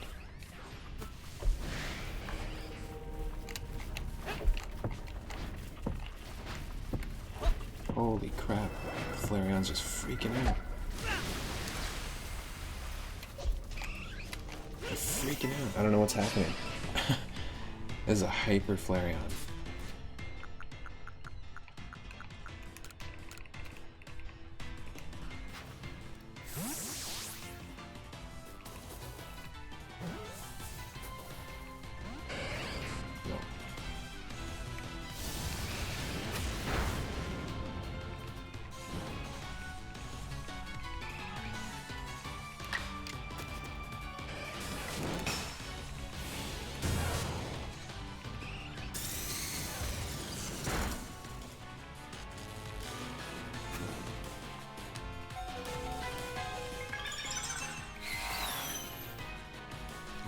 Speaker 1: Holy crap, Flareon's just freaking out. They're freaking out. I don't know what's happening. This is a hyper Flareon. No.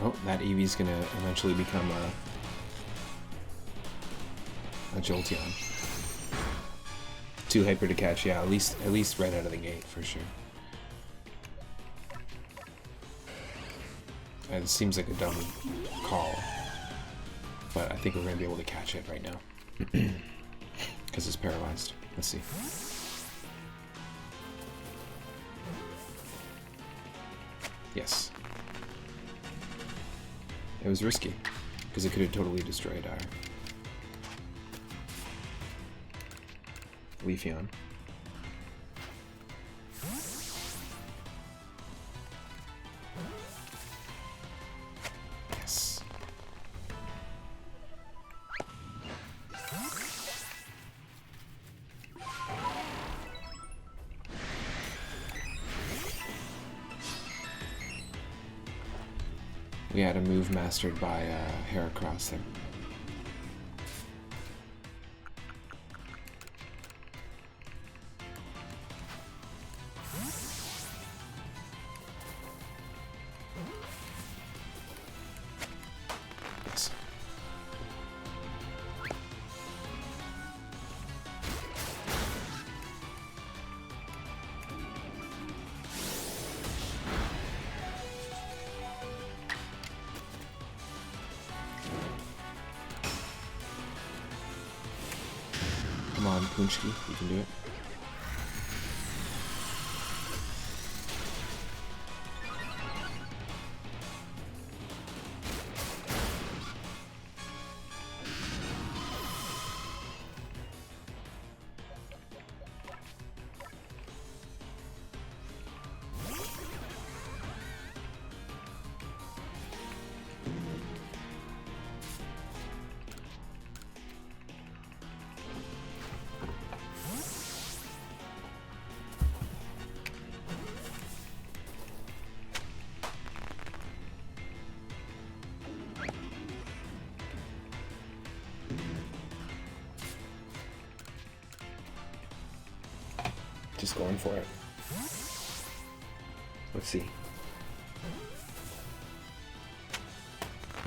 Speaker 1: Oh, that Eevee's gonna eventually become a Jolteon. Too hyper to catch, yeah, at least right out of the gate for sure. It seems like a dumb call, but I think we're gonna be able to catch it right now because it's paralyzed. Let's see. Yes. It was risky, because it could have totally destroyed our Leafeon. Yes. We had a move mastered by Heracross there. Yes. Come on, Punchki, you can do it. Just going for it. Let's see.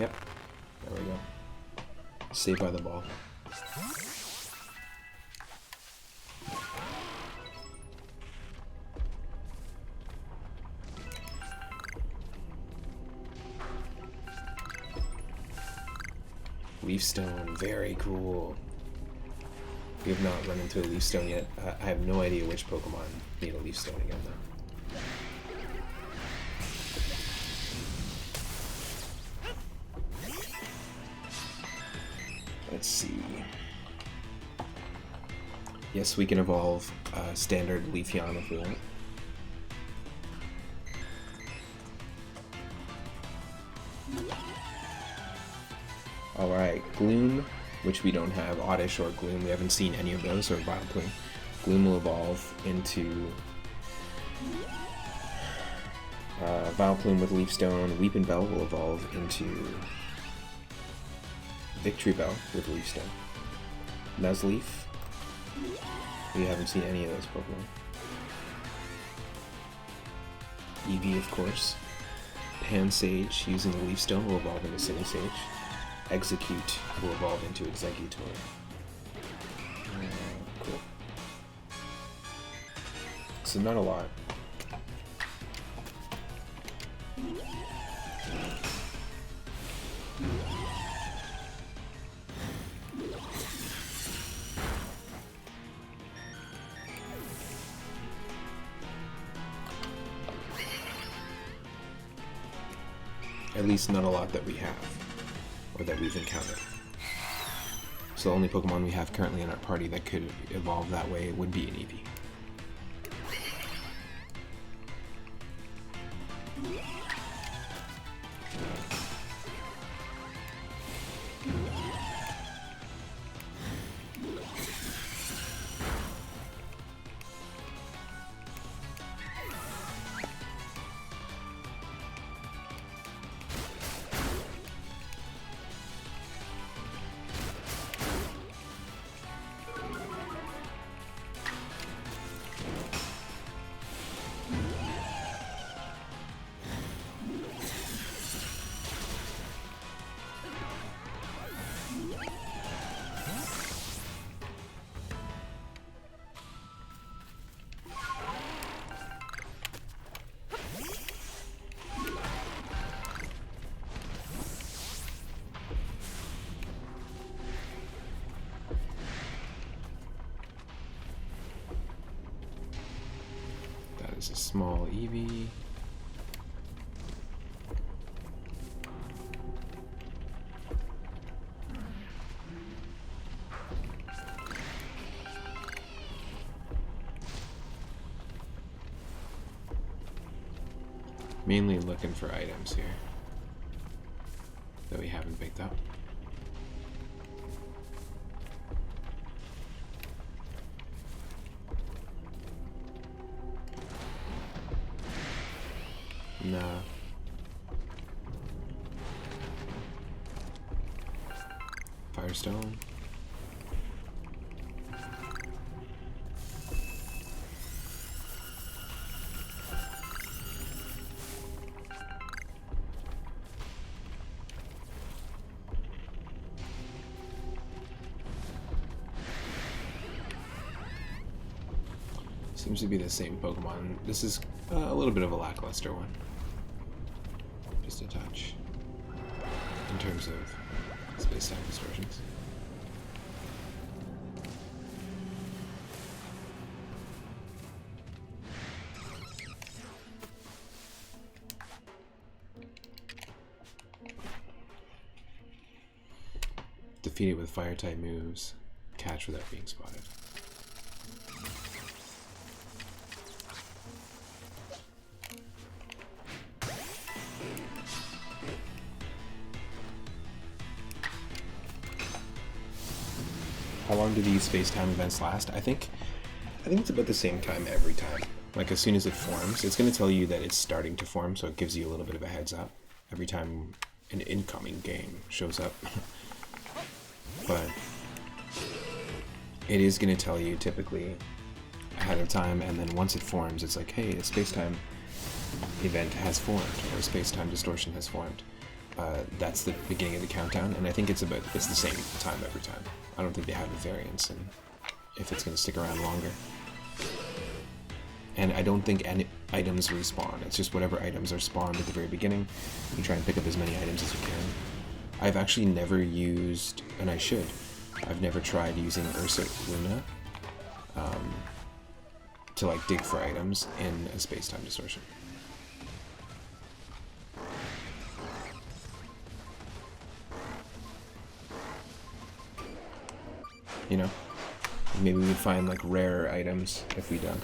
Speaker 1: Yep. There we go. Saved by the ball. Leafstone, very cool. We have not run into a Leafstone yet. I have no idea which Pokemon need a Leafstone again, though. Let's see. Yes, we can evolve standard Leafeon if we want. Alright, Gloom, which we don't have, Oddish or Gloom, we haven't seen any of those, or Vileplume. Gloom will evolve into Vileplume with Leafstone. Weepinbell will evolve into Victory Bell with Leafstone. Nuzleaf, we haven't seen any of those Pokemon. Eevee, of course. Pansage, using the Leafstone, will evolve into Sinisage. Execute will evolve into Exeggutor. Cool. So not a lot. At least not a lot that we have, or that we've encountered. So the only Pokemon we have currently in our party that could evolve that way would be an Eevee. Is a small Eevee. Mainly looking for items here that we haven't picked up. Nah. Firestone. Seems to be the same Pokemon. This is a little bit of a lackluster one. Just a touch. In terms of space-time distortions. Defeat it with fire-type moves. Catch without being spotted. How long do these space-time events last? I think it's about the same time every time. Like as soon as it forms, it's going to tell you that it's starting to form, so it gives you a little bit of a heads up every time an incoming game shows up. But it is going to tell you typically ahead of time, and then once it forms, it's like, hey, a space-time event has formed, or a space-time distortion has formed. That's the beginning of the countdown, and I think it's the same time every time. I don't think they have a variance in if it's going to stick around longer. And I don't think any items respawn. It's just whatever items are spawned at the very beginning. You try and pick up as many items as you can. I've actually never used, and I should, I've never tried using Ursa Luna to like dig for items in a space-time distortion. You know? Maybe we'd find like rarer items if we dug.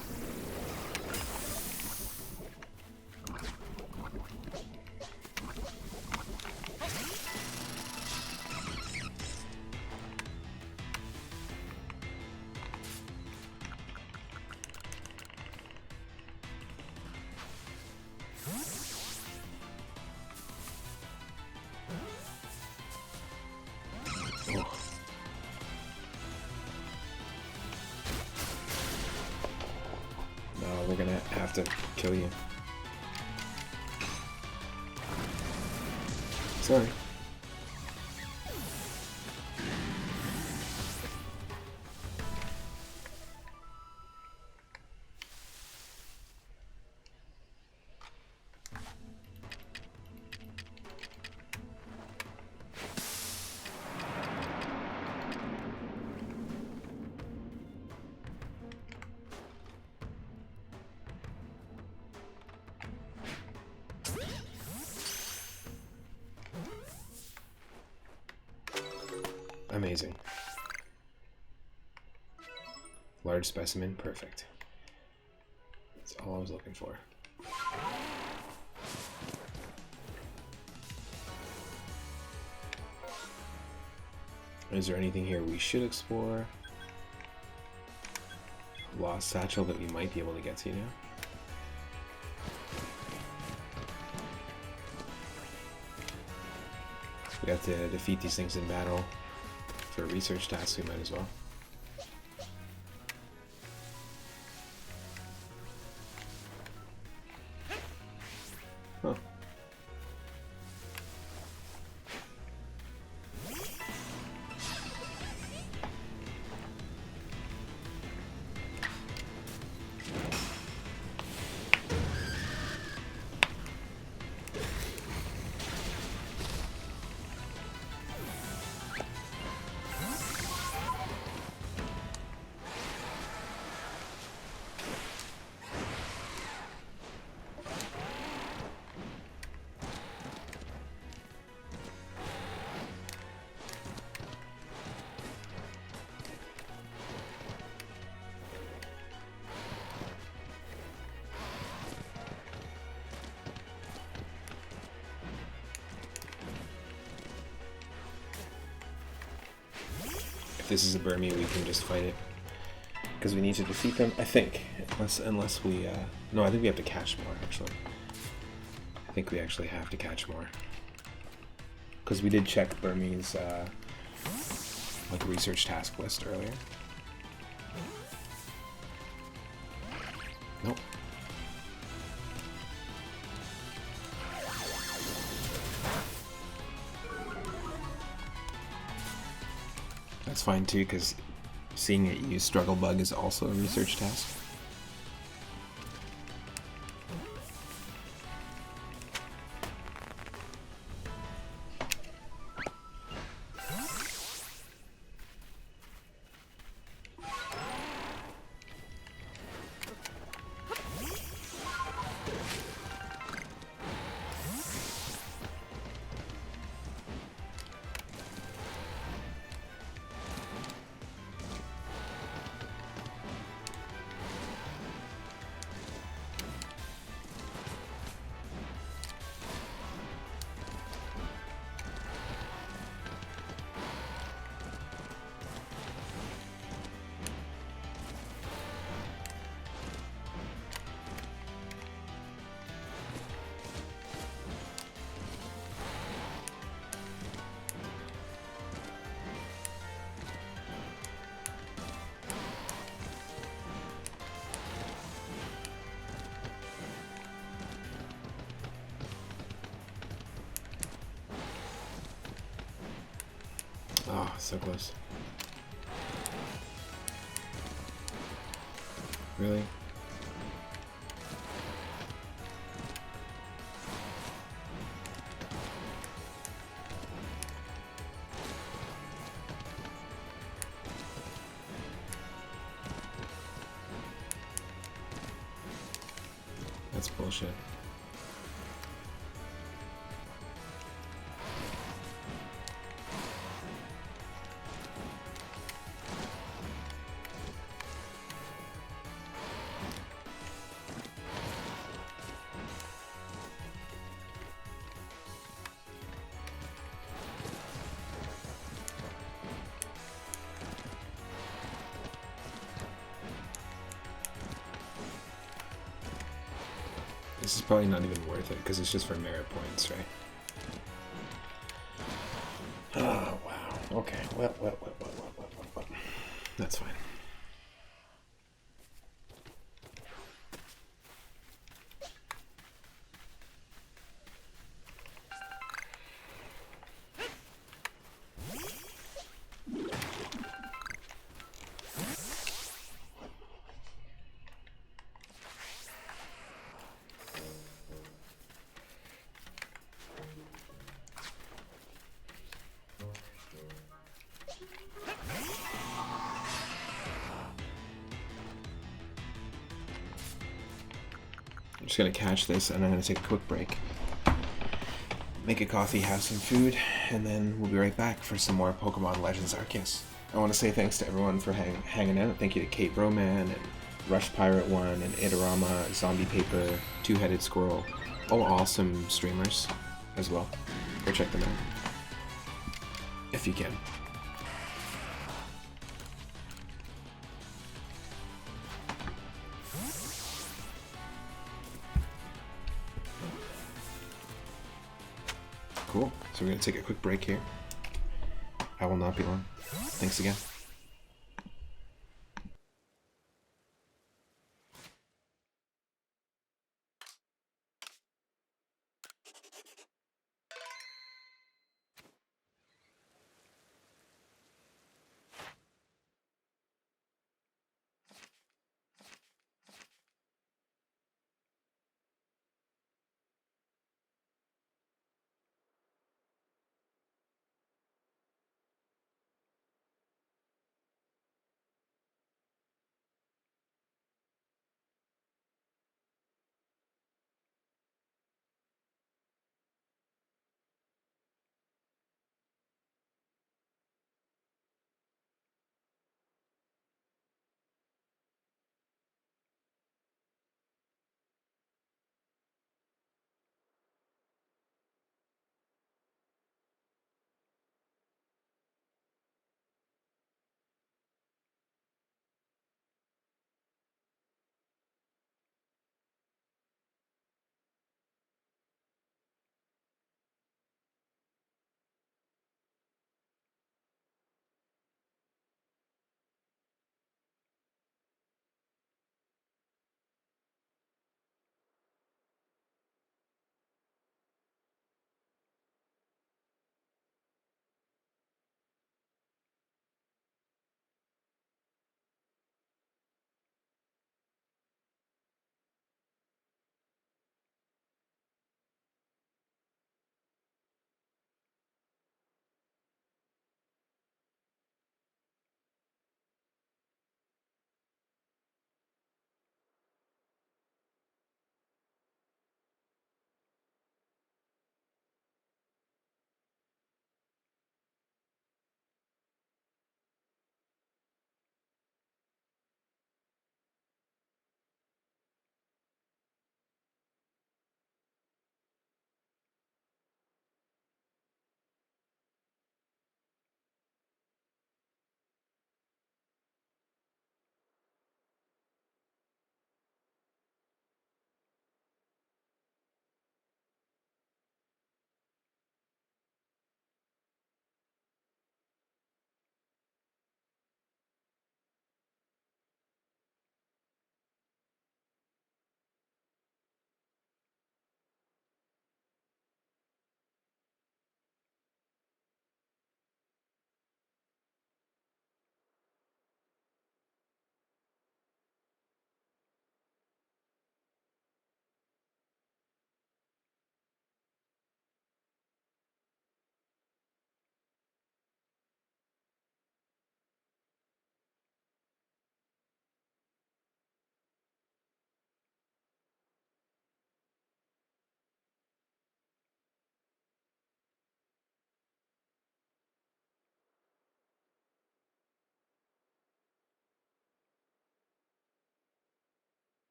Speaker 1: We're gonna have to kill you. Sorry. Amazing. Large specimen, perfect. That's all I was looking for. Is there anything here we should explore? Lost satchel that we might be able to get to now? We have to defeat these things in battle. For a research task, we might as well. Huh. If this is a Burmy, we can just fight it. Because we need to defeat them, I think. Unless we, no, I think we have to catch more, actually. I think we actually have to catch more. Because we did check Burmy's, like, research task list earlier. Nope. That's fine too, because seeing it use Struggle Bug is also a research task. So close. Really? That's bullshit. This is probably not even worth it because it's just for merit points, right? Oh, wow. Okay. Well. That's fine. I'm just going to catch this and I'm going to take a quick break. Make a coffee, have some food, and then we'll be right back for some more Pokemon Legends Arceus. I want to say thanks to everyone for hanging out. Thank you to Kate Broman and Rush Pirate 1 and Idarama, Zombie Paper, Two-Headed Squirrel. All awesome streamers as well. Go check them out if you can. Cool. So we're going to take a quick break here. I will not be long. Thanks again.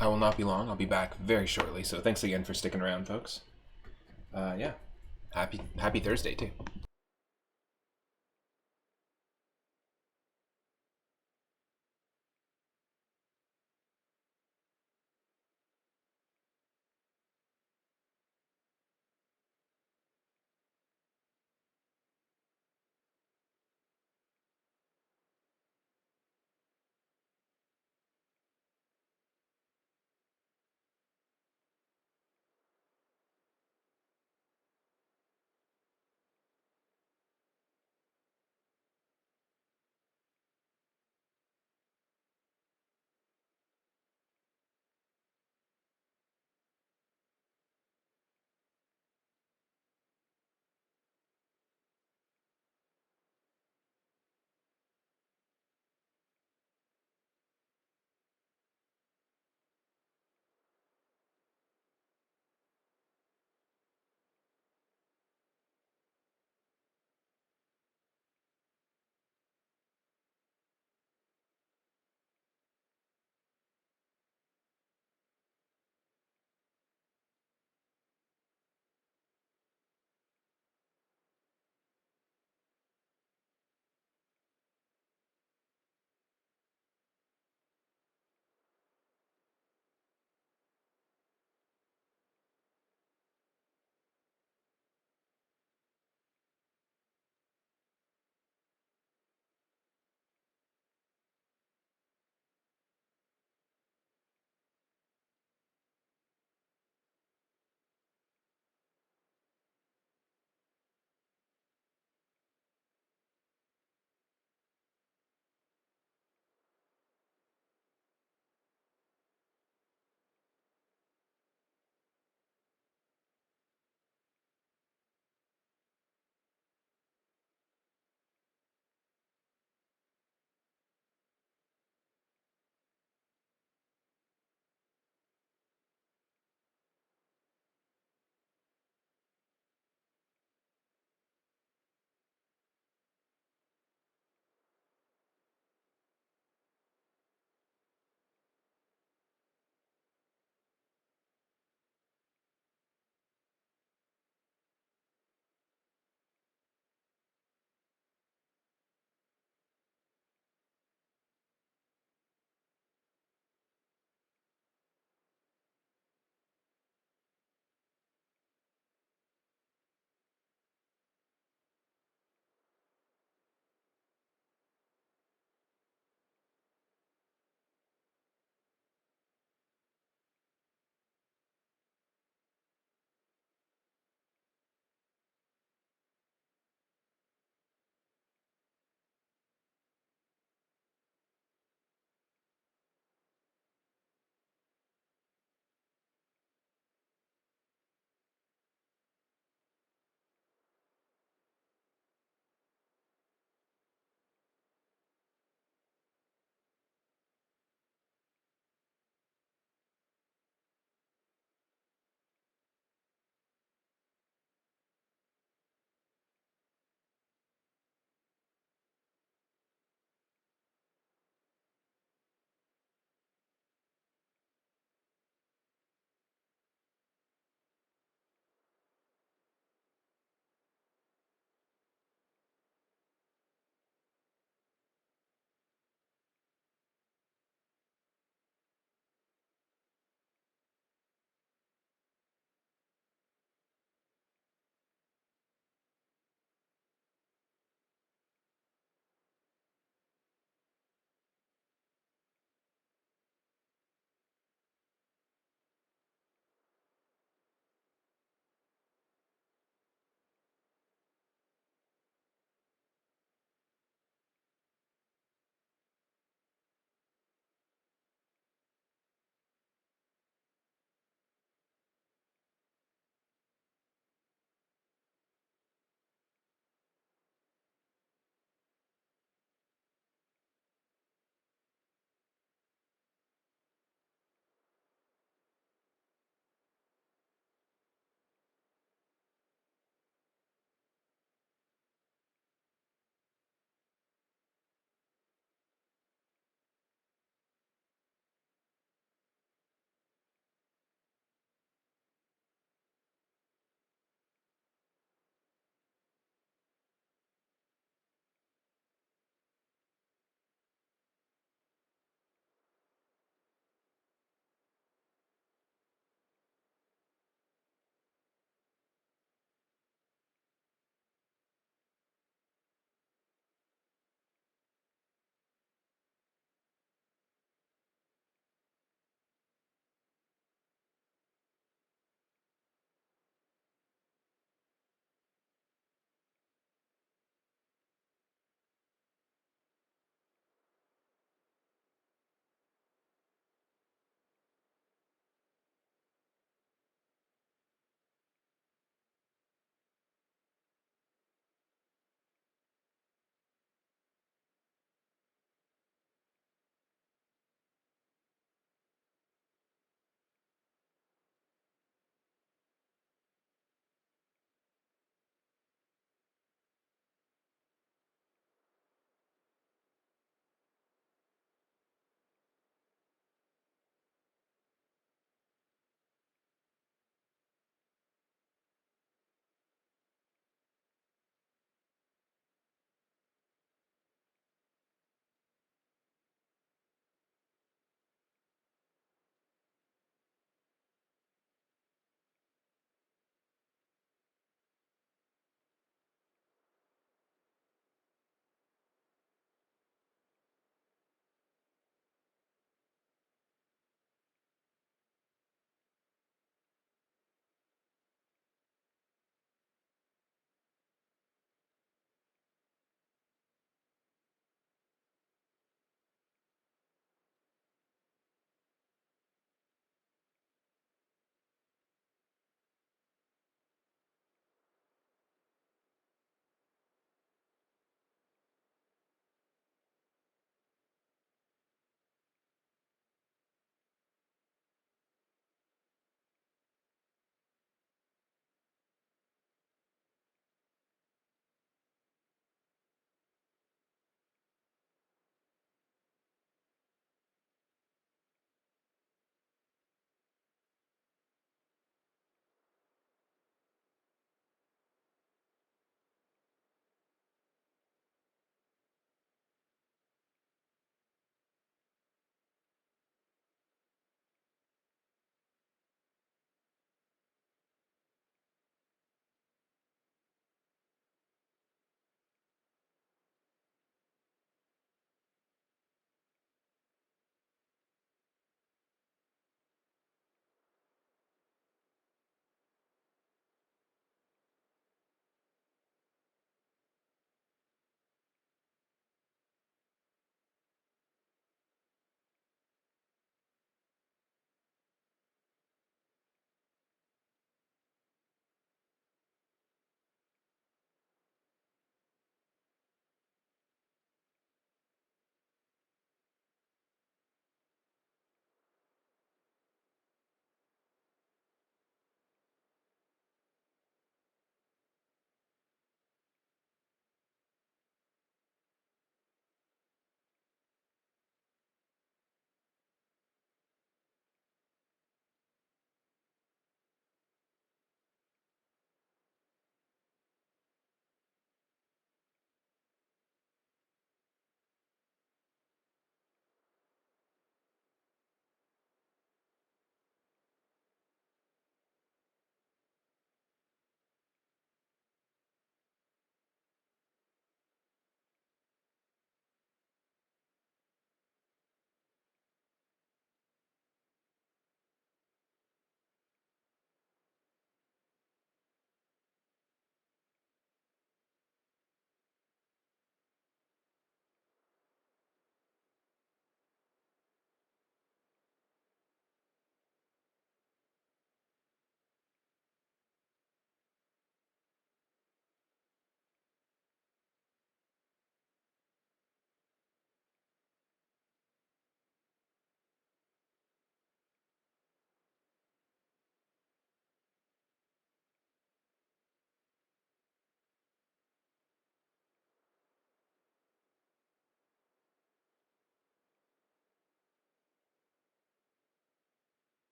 Speaker 1: I will not be long. I'll be back very shortly. So thanks again for sticking around, folks. Yeah, happy Thursday too.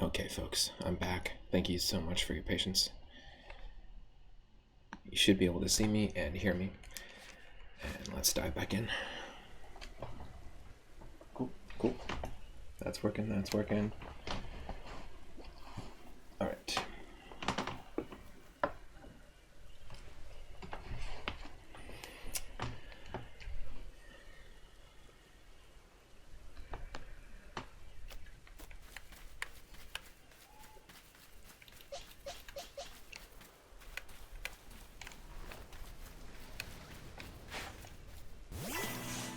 Speaker 1: Okay, folks, I'm back. Thank you so much for your patience. You should be able to see me and hear me. And let's dive back in. Cool. That's working. Alright.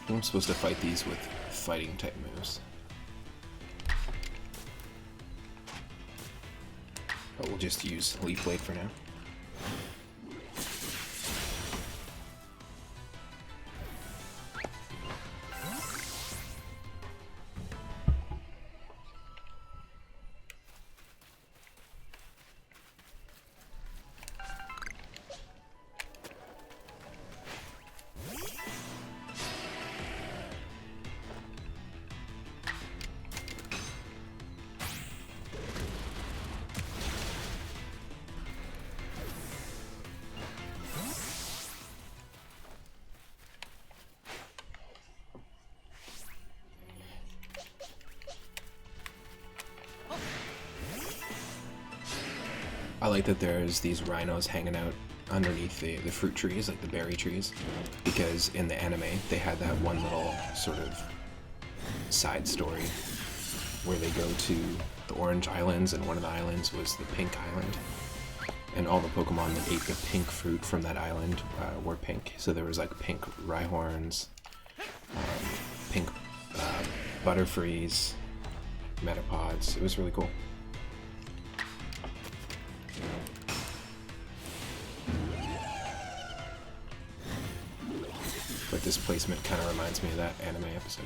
Speaker 1: I'm supposed to fight these with fighting type moves. But we'll just use Leaf Blade for now. I like that there's these rhinos hanging out underneath the fruit trees, like the berry trees, because in the anime they had that one little sort of side story where they go to the Orange Islands, and one of the islands was the Pink Island, and all the Pokemon that ate the pink fruit from that island were pink. So there was like pink Rhyhorns, pink Butterfrees, Metapods. It was really cool. But this placement kind of reminds me of that anime episode.